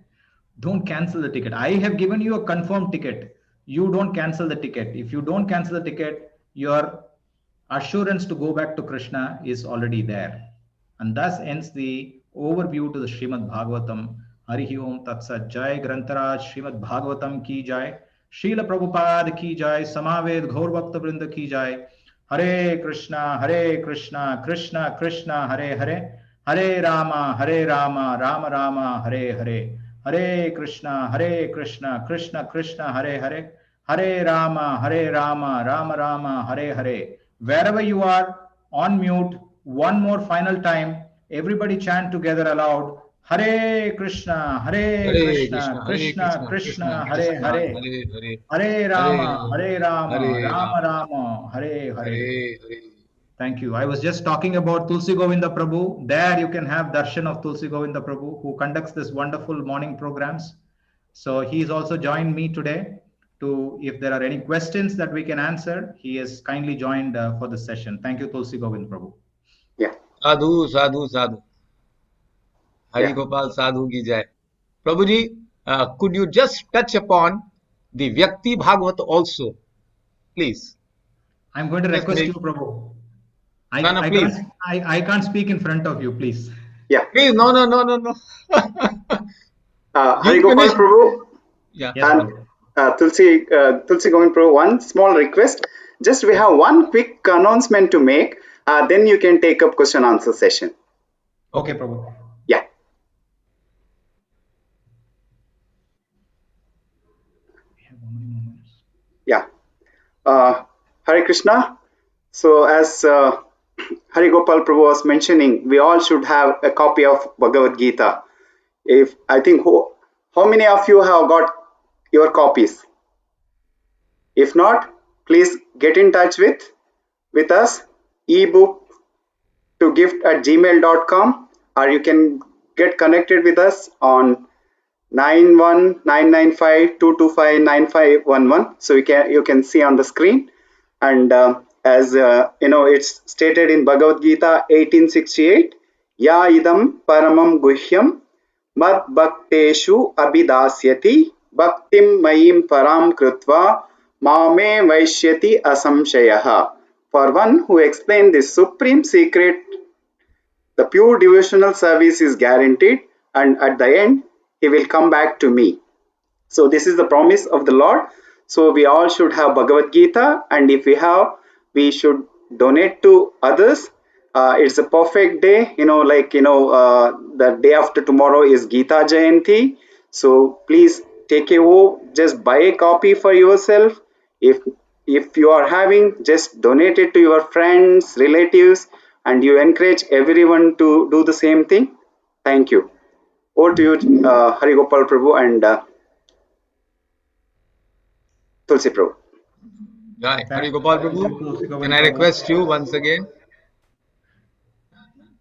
Don't cancel the ticket. I have given you a confirmed ticket. You don't cancel the ticket. If you don't cancel the ticket, your assurance to go back to Krishna is already there. And thus ends the overview to the Srimad Bhagavatam. Harihi Om Tat Sat. Jai Grantaraj Srimad Bhagavatam ki jai. Srila Prabhupada ki jai. Samaved Ghaur Bhakta Vrinda ki jai. Hare Krishna, Krishna Krishna, Hare Hare. Hare Rama, Rama Rama, Hare Hare. Hare Krishna, Krishna Krishna, Hare Hare, Hare Rama, Rama Rama, Hare Hare. Wherever you are, on mute, one more final time. Everybody chant together aloud. Hare Krishna, Hare Krishna, Hare Krishna Krishna, Krishna Krishna, Hare Krishna, Hare. Hare Hare, Hare Rama, Hare Hare Rama Rama, Rama, Hare Hare. Hare Hare. Thank you. I was just talking about Tulsi Govinda Prabhu. There you can have darshan of Tulsi Govinda Prabhu, who conducts this wonderful morning programs. So he's also joined me today to, if there are any questions that we can answer, he has kindly joined for this session. Thank you, Tulsi Govinda Prabhu. Yeah. Sadhu, sadhu, sadhu. Hari Yeah. Gopal sadhu ki jai. Prabhuji, could you just touch upon the Vyakti Bhagavata also, please? I'm going to Just request make. you, Prabhu. No, no, please. I can't speak in front of you, please. Yeah. Please, no. Hari You Gopal finish. Prabhu Yeah. Yes, and Prabhu. Tulsi Govind Prabhu, one small request. Just we have one quick announcement to make. Then you can take up question answer session. Okay, Prabhu. Yeah. We have how many more minutes? Yeah. Hare Krishna. So as Hari Gopal Prabhu was mentioning, we all should have a copy of Bhagavad Gita. If I think how many of you have got your copies? If not, please get in touch with us. Ebook to gift at gmail.com, or you can get connected with us on 9199522595511. So you can see on the screen. And as it's stated in Bhagavad Gita 1868, Ya idam paramam guhyam mad bhakteshu abhidasyati bhaktim mayim param krutva mame vaishyati asamshayaha. For one who explained this supreme secret, the pure devotional service is guaranteed, and at the end, he will come back to me. So this is the promise of the Lord. So we all should have Bhagavad Gita, and if we have, we should donate to others. It's a perfect day, the day after tomorrow is Gita Jayanti. So please take a vote, just buy a copy for yourself. If you are having, just donate it to your friends, relatives, and you encourage everyone to do the same thing. Thank you. Over to you, Hari Gopal Prabhu and Tulsi Prabhu. Jai. Hari Gopal Prabhu, can I request you once again?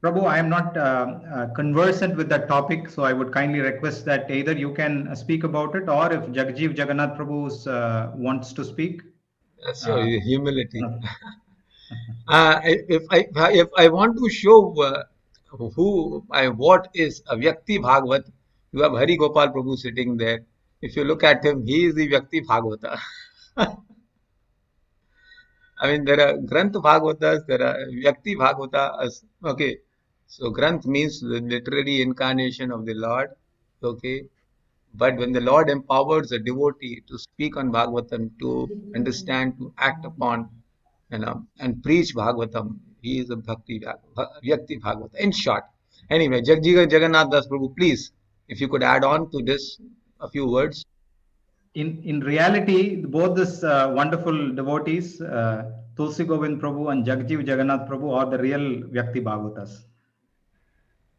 Prabhu, I am not conversant with that topic, so I would kindly request that either you can speak about it, or if Jagjeev Jagannath Prabhu wants to speak. Yes, sure, humility. If I want to show what is a Vyakti Bhagavat, you have Hari Gopal Prabhu sitting there. If you look at him, he is the Vyakti Bhagavata. I mean, there are Granth Bhagavatas, there are Vyakti Bhagavatas. Okay, so Granth means the literary incarnation of the Lord. Okay, but when the Lord empowers a devotee to speak on Bhagavatam, to understand, to act upon, and preach Bhagavatam, he is a Vyakti Bhagavata. In short, anyway, Jagannath Das Prabhu, please, if you could add on to this a few words. In reality, both this wonderful devotees, Tulsi Govind Prabhu and Jagjeev Jagannath Prabhu, are the real Vyakti Bhagavatas.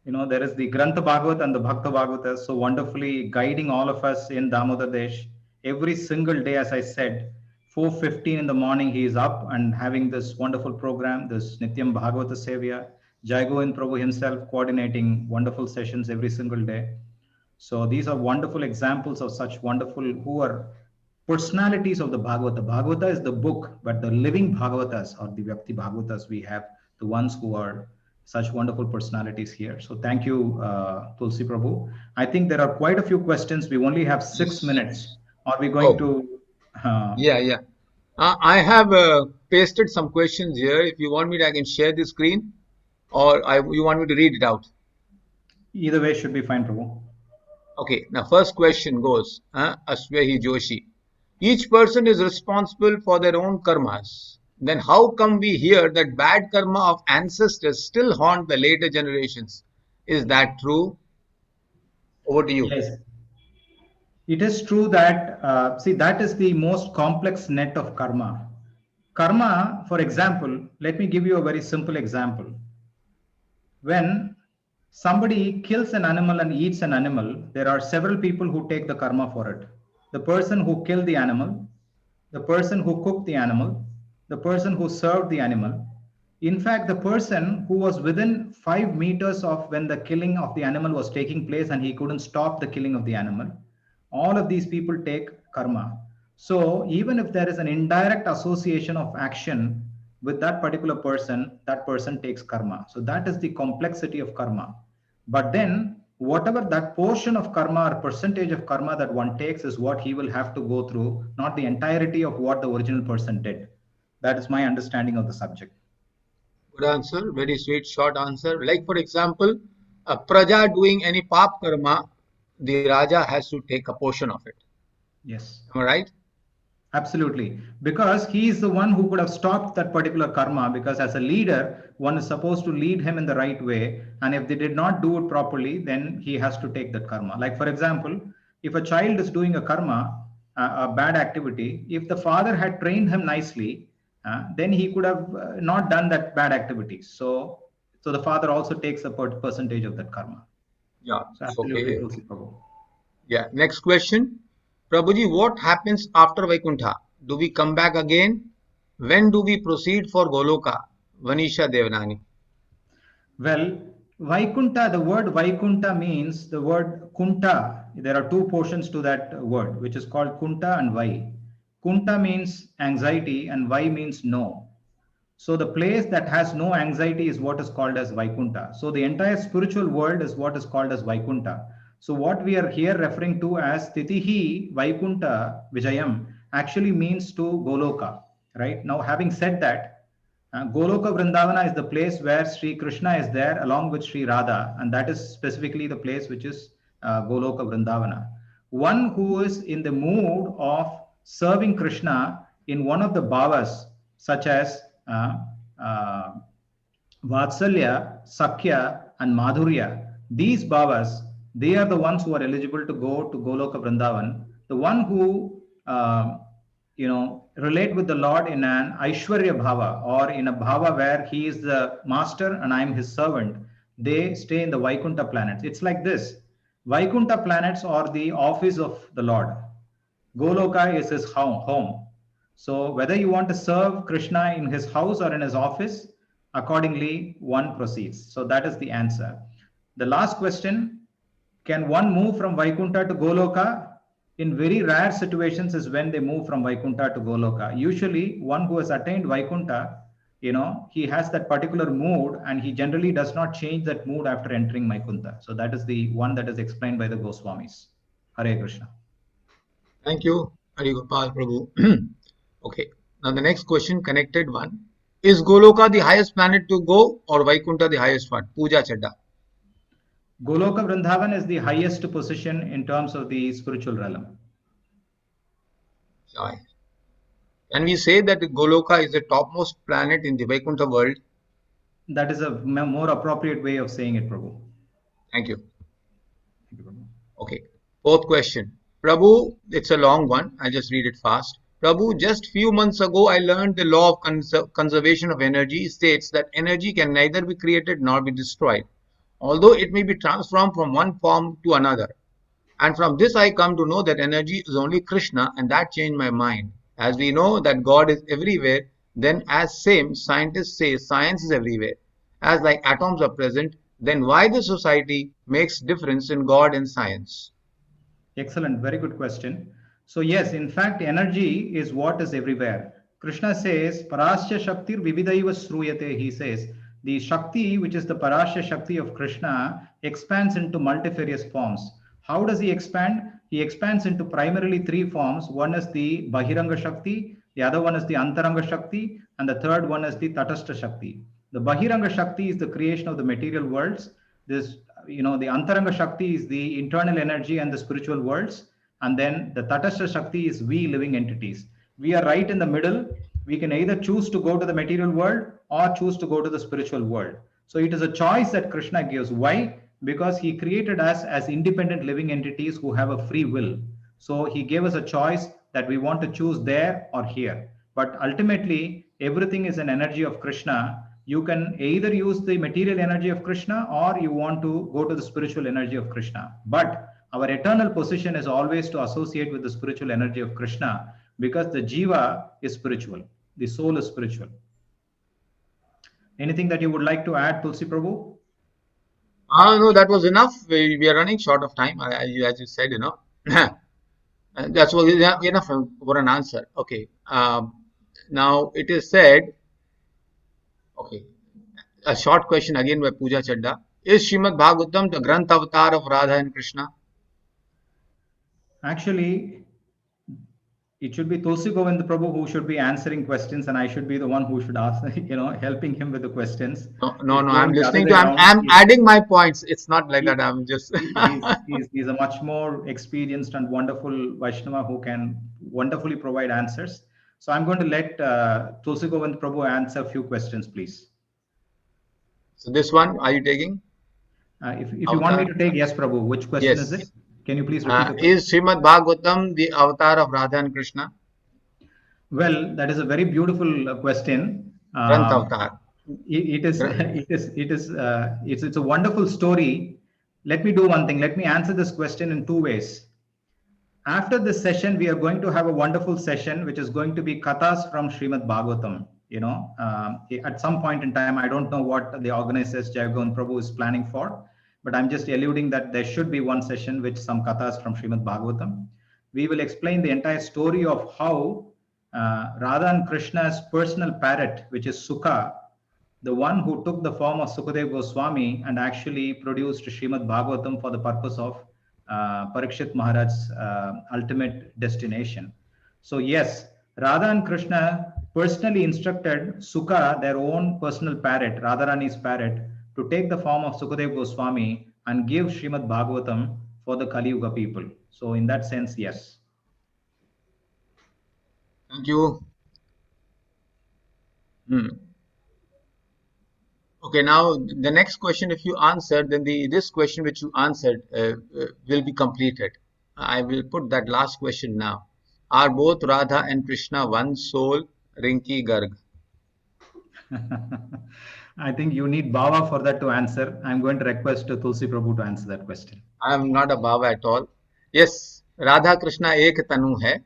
There is the Grantha Bhagavat and the Bhakta Bhagavatas, so wonderfully guiding all of us in Damodar Desh. Every single day, as I said, 4:15 in the morning, he is up and having this wonderful program, this Nityam Bhagavata Sevya. Jai Govind Prabhu himself coordinating wonderful sessions every single day. So these are wonderful examples of such wonderful, who are personalities of the Bhagavata. Bhagavata is the book, but the living Bhagavatas, or the Vyakti Bhagavatas, we have the ones who are such wonderful personalities here. So thank you, Tulsi Prabhu. I think there are quite a few questions. We only have 6 minutes. Are we going to? Yeah. I have pasted some questions here. If you want me to, I can share the screen, or you want me to read it out? Either way should be fine, Prabhu. Okay, now first question goes, Aswahi Joshi. Each person is responsible for their own karmas. Then how come we hear that bad karma of ancestors still haunt the later generations? Is that true? Over to you. It is true that, see, that is the most complex net of karma. Karma, for example, let me give you a very simple example. When somebody kills an animal and eats an animal, there are several people who take the karma for it. The person who killed the animal, the person who cooked the animal, the person who served the animal. In fact, the person who was within 5 meters of when the killing of the animal was taking place and he couldn't stop the killing of the animal, all of these people take karma. So even if there is an indirect association of action with that person takes karma. So that is the complexity of karma. But then whatever that portion of karma or percentage of karma that one takes is what he will have to go through, not the entirety of what the original person did. That is my understanding of the subject. Good answer. Very sweet, short answer. Like, for example, a Praja doing any pap karma, the Raja has to take a portion of it. Yes. Am I right? Absolutely. Because he is the one who could have stopped that particular karma, because as a leader, one is supposed to lead him in the right way. And if they did not do it properly, then he has to take that karma. Like, for example, if a child is doing a karma, a bad activity, if the father had trained him nicely, then he could have not done that bad activity. So the father also takes a percentage of that karma. Yeah. So absolutely Okay. true, Prabhu. Yeah. Next question. Prabhuji, what happens after Vaikuntha? Do we come back again? When do we proceed for Goloka? Vanisha Devanani. Well, Vaikunta, the word Vaikunta means the word Kunta. There are two portions to that word, which is called Kunta and Vai. Kunta means anxiety and Vai means no. So the place that has no anxiety is what is called as Vaikunta. So the entire spiritual world is what is called as Vaikunta. So what we are here referring to as Titihi Vaikunta Vijayam actually means to Goloka, right? Now, having said that, Goloka Vrindavana is the place where Sri Krishna is there along with Sri Radha, and that is specifically the place which is Goloka Vrindavana. One who is in the mood of serving Krishna in one of the bhavas, such as Vatsalya, Sakya, and Madhurya, these bhavas, they are the ones who are eligible to go to Goloka Vrindavan. The one who relate with the Lord in an Aishwarya Bhava, or in a Bhava where he is the master and I am his servant, they stay in the Vaikunta planets. It's like this. Vaikunta planets are the office of the Lord. Goloka is his home. So whether you want to serve Krishna in his house or in his office, accordingly one proceeds. So that is the answer. The last question, can one move from Vaikunta to Goloka? In very rare situations is when they move from Vaikunta to Goloka. Usually one who has attained Vaikunta, he has that particular mood and he generally does not change that mood after entering Vaikunta. So that is the one that is explained by the Goswamis. Hare Krishna. Thank you, Hari Gopal Prabhu. Okay, now the next question, connected one. Is Goloka the highest planet to go or Vaikunta the highest one? Pooja Chadda. Goloka Vrindavan is the highest position in terms of the spiritual realm. Joy. Can we say that Goloka is the topmost planet in the Vaikuntha world? That is a more appropriate way of saying it, Prabhu. Thank you. Thank you, Prabhu. Okay, fourth question. Prabhu, it's a long one. I'll just read it fast. Prabhu, just few months ago, I learned the law of conservation of energy states that energy can neither be created nor be destroyed, although it may be transformed from one form to another. And from this I come to know that energy is only Krishna, and that changed my mind. As we know that God is everywhere, then as same scientists say science is everywhere. As like atoms are present, then why the society makes difference in God and science? Excellent, very good question. So yes, in fact, energy is what is everywhere. Krishna says, Parasya Shaktir Vividaiva Sruyate, he says, the Shakti, which is the Parasya Shakti of Krishna, expands into multifarious forms. How does he expand? He expands into primarily three forms. One is the Bahiranga Shakti, the other one is the Antaranga Shakti, and the third one is the Tatastha Shakti. The Bahiranga Shakti is the creation of the material worlds. This, the Antaranga Shakti is the internal energy and the spiritual worlds. And then the Tatastha Shakti is we living entities. We are right in the middle. We can either choose to go to the material world or choose to go to the spiritual world. So it is a choice that Krishna gives. Why? Because he created us as independent living entities who have a free will. So he gave us a choice that we want to choose there or here. But ultimately, everything is an energy of Krishna. You can either use the material energy of Krishna or you want to go to the spiritual energy of Krishna. But our eternal position is always to associate with the spiritual energy of Krishna, because the jiva is spiritual, the soul is spiritual. Anything that you would like to add, Tulsi Prabhu? No, that was enough. We are running short of time, as you said, That's what enough for an answer. Okay. Now it is said, okay, a short question again by Pooja Chadda. Is Srimad Bhagavatam the Granth avatar of Radha and Krishna? Actually, it should be Tulsi Govind Prabhu who should be answering questions, and I should be the one who should ask, helping him with the questions. No. He's I'm going the other listening way to. I'm around. adding my points. It's not like that. I'm just. He's a much more experienced and wonderful Vaishnava who can wonderfully provide answers. So I'm going to let Tulsi Govind Prabhu answer a few questions, please. So this one, are you taking? If you want me to take, yes, Prabhu. Which question is it? Can you please repeat the question? Is Srimad Bhagavatam the avatar of Radha and Krishna? Well, that is a very beautiful question. Granth avatar. It's a wonderful story. Let me do one thing. Let me answer this question in two ways. After this session, we are going to have a wonderful session, which is going to be kathas from Srimad Bhagavatam. At some point in time, I don't know what the organizers, Jagavan Prabhu, is planning for, but I'm just alluding that there should be one session with some kathas from Srimad Bhagavatam. We will explain the entire story of how Radha and Krishna's personal parrot, which is Sukha, the one who took the form of Sukadev Goswami and actually produced Srimad Bhagavatam for the purpose of Parikshit Maharaj's ultimate destination. So yes, Radha and Krishna personally instructed Sukha, their own personal parrot, Radharani's parrot, to take the form of Sukadev Goswami and give Srimad Bhagavatam for the Kali Yuga people. So in that sense, yes. Thank you. Okay, now the next question, if you answer, then this question which you answered will be completed. I will put that last question now. Are both Radha and Krishna one soul? Rinki Garg. I think you need Baba for that to answer. I'm going to request Tulsi Prabhu to answer that question. I am not a Baba at all. Yes, Radha Krishna ek tanu hai.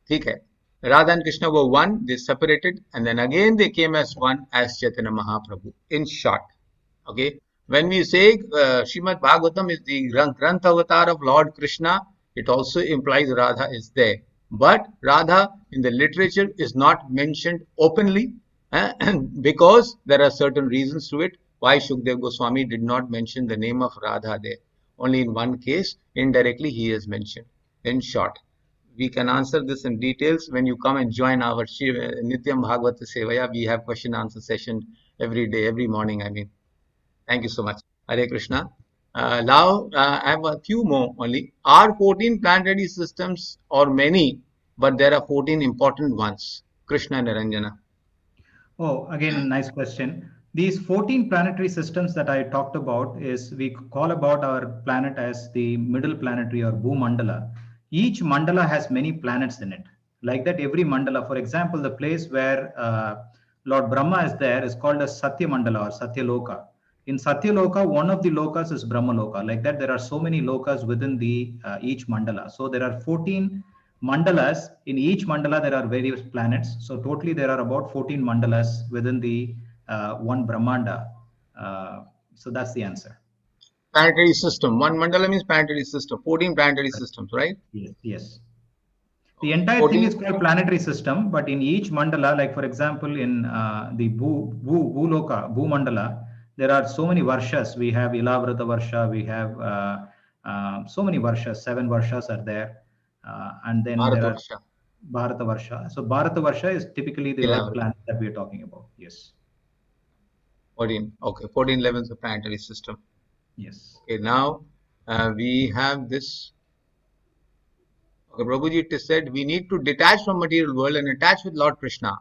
ठीक है. Radha and Krishna were one, they separated, and then again they came as one as Chaitanya Mahaprabhu. In short, okay, when we say Srimad Bhagavatam is the Granth avatar of Lord Krishna, it also implies Radha is there. But Radha in the literature is not mentioned openly because there are certain reasons to it. Why Shukdev Goswami did not mention the name of Radha there? Only in one case, indirectly he is mentioned. In short, we can answer this in details when you come and join our Nityam Bhagavata Sevaya. We have question answer session every day, every morning. Thank you so much. Hare Krishna. Now I have a few more only. Are 14 planetary systems or many, but there are 14 important ones? Krishna Niranjana. Oh, again, nice question. These 14 planetary systems that I talked about is, we call about our planet as the middle planetary or Bhumandala. Each mandala has many planets in it. Like that, every mandala, for example, the place where Lord Brahma is there is called as Satya Mandala or Satya Loka. In Satya Loka, one of the lokas is Brahma Loka. Like that, there are so many lokas within the each mandala. So there are 14 mandalas. In each mandala, there are various planets. So totally, there are about 14 mandalas within the one Brahmanda. So that's the answer. Planetary system. One mandala means planetary system. 14 planetary systems, right? Yes. The entire thing is called planetary system, but in each mandala, like for example, in the Bhuloka, Bhumandala, there are so many varshas. We have Ilavrata Varsha, we have so many varshas, 7 varshas are there. And then there are Bharata Varsha. So Bharata Varsha is typically the Earth planet that we are talking about. Yes. 14. Okay. 14 levels of planetary system. Yes. Okay. Now we have this. Okay, Prabhuji, it is said we need to detach from material world and attach with Lord Krishna.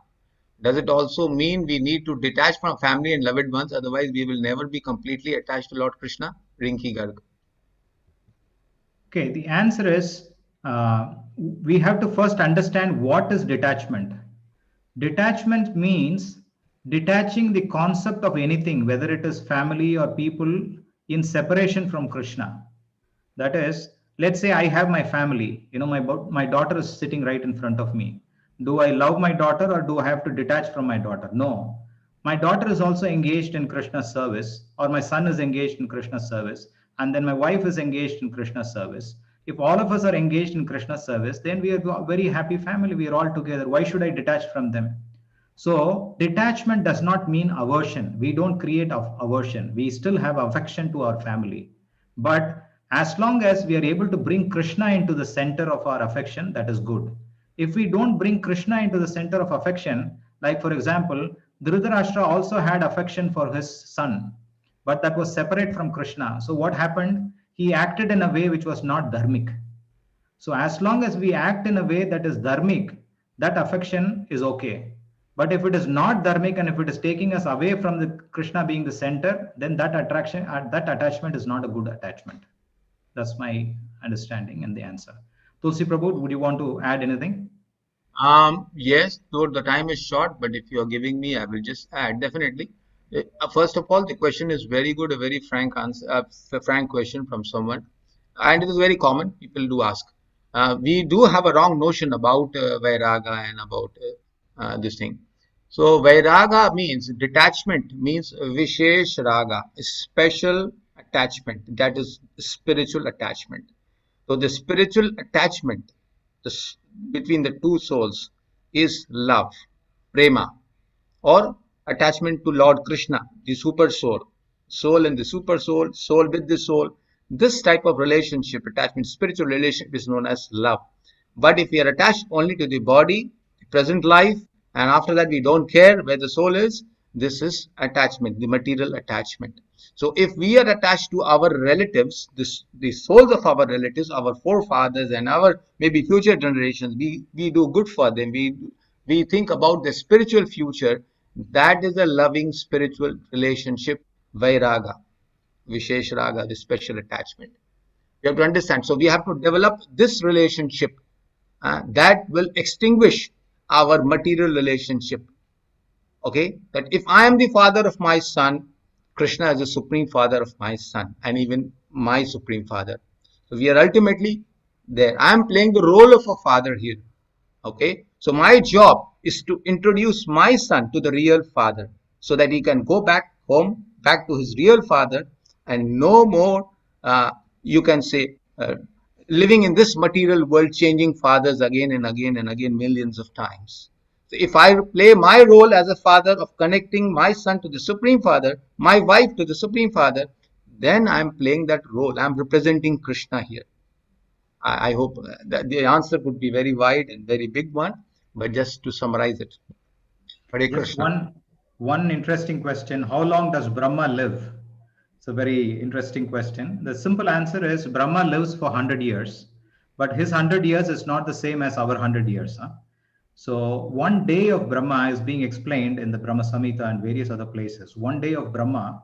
Does it also mean we need to detach from family and loved ones? Otherwise, we will never be completely attached to Lord Krishna. Rinki Garg. Okay, the answer is we have to first understand what is detachment. Detachment means detaching the concept of anything, whether it is family or people, in separation from Krishna. That is, let's say I have my family, my daughter is sitting right in front of me. Do I love my daughter or do I have to detach from my daughter? No. My daughter is also engaged in Krishna's service, or my son is engaged in Krishna's service, and then my wife is engaged in Krishna's service. If all of us are engaged in Krishna's service, then we are a very happy family. We are all together. Why should I detach from them? So, detachment does not mean aversion. We don't create aversion. We still have affection to our family. But as long as we are able to bring Krishna into the center of our affection, that is good. If we don't bring Krishna into the center of affection, like for example, Dhritarashtra also had affection for his son, but that was separate from Krishna. So what happened? He acted in a way which was not dharmic. So as long as we act in a way that is dharmic, that affection is okay. But if it is not dharmic and if it is taking us away from the Krishna being the center, then that attachment is not a good attachment. That's my understanding and the answer. Tulsi Prabhu, would you want to add anything? Yes, though the time is short, but if you are giving me, I will just add definitely. First of all, the question is very good, a very frank answer, a frank question from someone, and it is very common. People do ask. We do have a wrong notion about Vairaga and about this thing. So Vairaga means detachment, means Vishesh Raga, special attachment, that is spiritual attachment. So the spiritual attachment between the two souls is love, prema, or attachment to Lord Krishna, the super soul, soul and the super soul, soul with the soul. This type of relationship, attachment, spiritual relationship is known as love. But if we are attached only to the body, the present life, and after that we don't care where the soul is, this is attachment, the material attachment. So if we are attached to our relatives, the souls of our relatives, our forefathers and our maybe future generations, we do good for them. We think about the spiritual future. That is a loving spiritual relationship, Vairaga, Vishesh Raga, the special attachment. We have to understand. So we have to develop this relationship that will extinguish our material relationship. Okay, that if I am the father of my son, Krishna is the supreme father of my son and even my supreme father. So we are ultimately there. I am playing the role of a father here. Okay, so my job is to introduce my son to the real father so that he can go back home, back to his real father, and no more, you can say, living in this material world, changing fathers again and again and again, millions of times. So if I play my role as a father of connecting my son to the Supreme Father, my wife to the Supreme Father, then I'm playing that role. I'm representing Krishna here. I hope that the answer could be very wide and very big one, but just to summarize it. Hare Just Krishna. one interesting question. How long does Brahma live? It's a very interesting question. The simple answer is Brahma lives for 100 years, but his 100 years is not the same as our 100 years. Huh? So one day of Brahma is being explained in the Brahma Samhita and various other places. One day of Brahma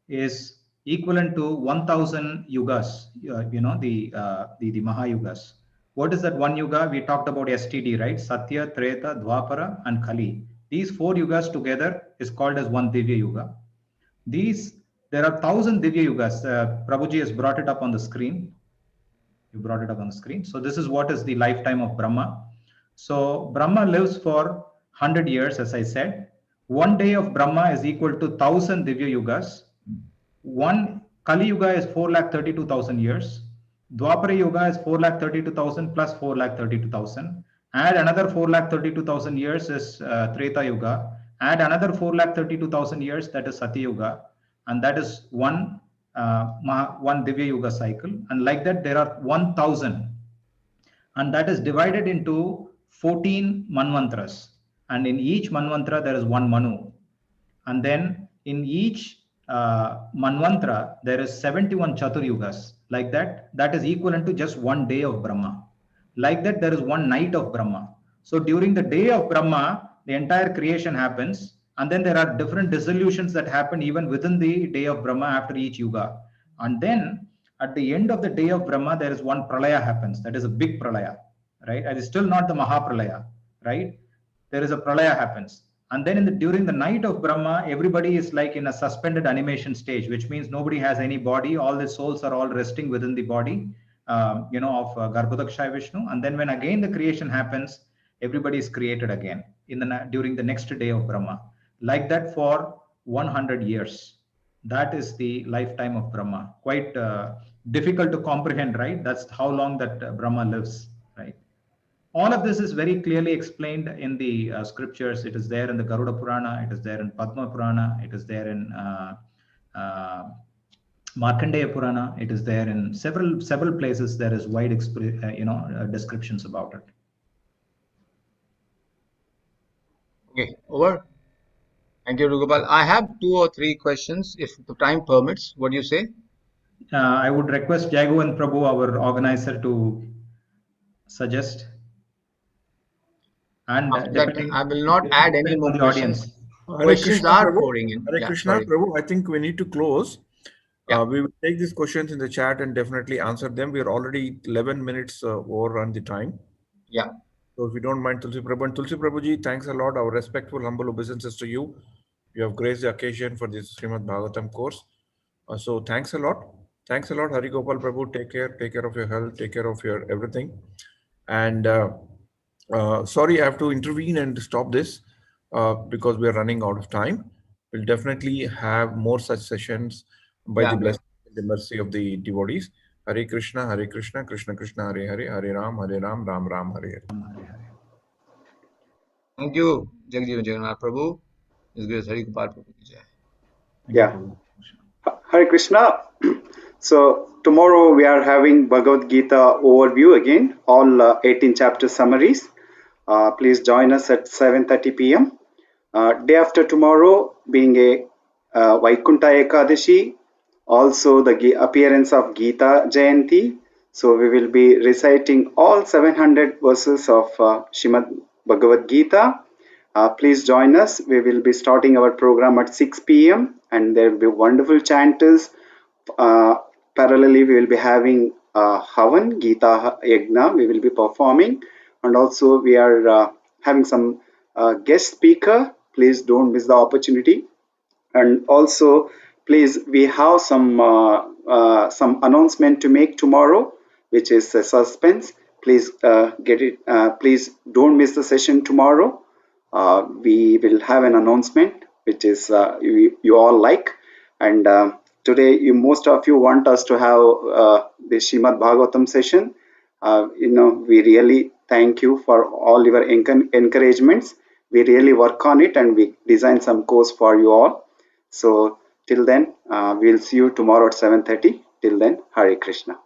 is equivalent to 1000 yugas, the Mahayugas. What is that one yuga? We talked about STD, right? Satya, Treta, Dwapara, and Kali. These four yugas together is called as one Divya Yuga. There are 1000 Divya Yugas. Prabhuji has brought it up on the screen. You brought it up on the screen. So this is what is the lifetime of Brahma. So Brahma lives for 100 years, as I said. One day of Brahma is equal to 1000 Divya Yugas. One Kali Yuga is 4,32,000 years. Dwapara Yuga is 4,32,000 plus 4,32,000. Add another 4,32,000 years is Treta Yuga. Add another 4,32,000 years, that is Satya Yuga, and that is one Divya Yuga cycle. And like that, there are 1,000, and that is divided into 14 manvantras. And in each manvantra, there is one Manu. And then in each manvantra, there is 71 Chaturyugas. Like that, that is equivalent to just one day of Brahma. Like that, there is one night of Brahma. So during the day of Brahma, the entire creation happens. And then there are different dissolutions that happen even within the day of Brahma after each yuga. And then at the end of the day of Brahma, there is one pralaya happens. That is a big pralaya, right? It is still not the Mahapralaya, right? There is a pralaya happens. And then during the night of Brahma, everybody is like in a suspended animation stage, which means nobody has any body. All the souls are all resting within the body, of Garbhodakshaya Vishnu. And then when again the creation happens, everybody is created again during the next day of Brahma. Like that for 100 years. That is the lifetime of Brahma. Quite difficult to comprehend, right? That's how long that Brahma lives, right? All of this is very clearly explained in the scriptures. It is there in the Garuda Purana, it is there in Padma Purana, it is there in Markandeya Purana, it is there in several places. There is wide descriptions about it. Okay, over. Thank you, Rugopal. I have 2 or 3 questions if the time permits. What do you say? I would request Jagu and Prabhu, our organizer, to suggest. And After that, I will not add any more the questions. audience. Hare Questions Krishna, are Prabhu. pouring in. Hare Yeah, Krishna, sorry. Prabhu. I think we need to close. Yeah. We will take these questions in the chat and definitely answer them. We are already 11 minutes overrun the time. Yeah. So if you don't mind, Tulsi Prabhu. And Tulsi Prabhuji, thanks a lot. Our respectful, humble obeisances to you. You have graced the occasion for this Srimad Bhagavatam course. So thanks a lot. Thanks a lot, Hari Gopal Prabhu. Take care. Take care of your health. Take care of your everything. And sorry, I have to intervene and stop this because we are running out of time. We'll definitely have more such sessions by the blessing and the mercy of the devotees. Hare Krishna, Krishna Krishna, Hare Hare, Hare Ram, Ram Ram, Hare Hare. Thank you, Jagjeevan Jagannath Prabhu. His Grace Hari Gopal Prabhu ki jai. Yeah. Hare Krishna. So tomorrow we are having Bhagavad Gita overview again, all 18 chapter summaries. Please join us at 7:30 p.m. Day after tomorrow being a Vaikunta Ekadashi, also the appearance of Gita Jayanti. So we will be reciting all 700 verses of Srimad Bhagavad Gita. Please join us. We will be starting our program at 6 p.m. and there will be wonderful chanters. Parallelly, we will be having Havan, Gita Yagna, we will be performing. And also we are having some guest speaker. Please don't miss the opportunity. And also, please, we have some announcement to make tomorrow, which is a suspense. Please get it. Please don't miss the session tomorrow. We will have an announcement, which is you all like. And today, most of you want us to have the Srimad Bhagavatam session. We really thank you for all your encouragements. We really work on it and we design some course for you all. So till then, we'll see you tomorrow at 7:30. Till then, Hare Krishna.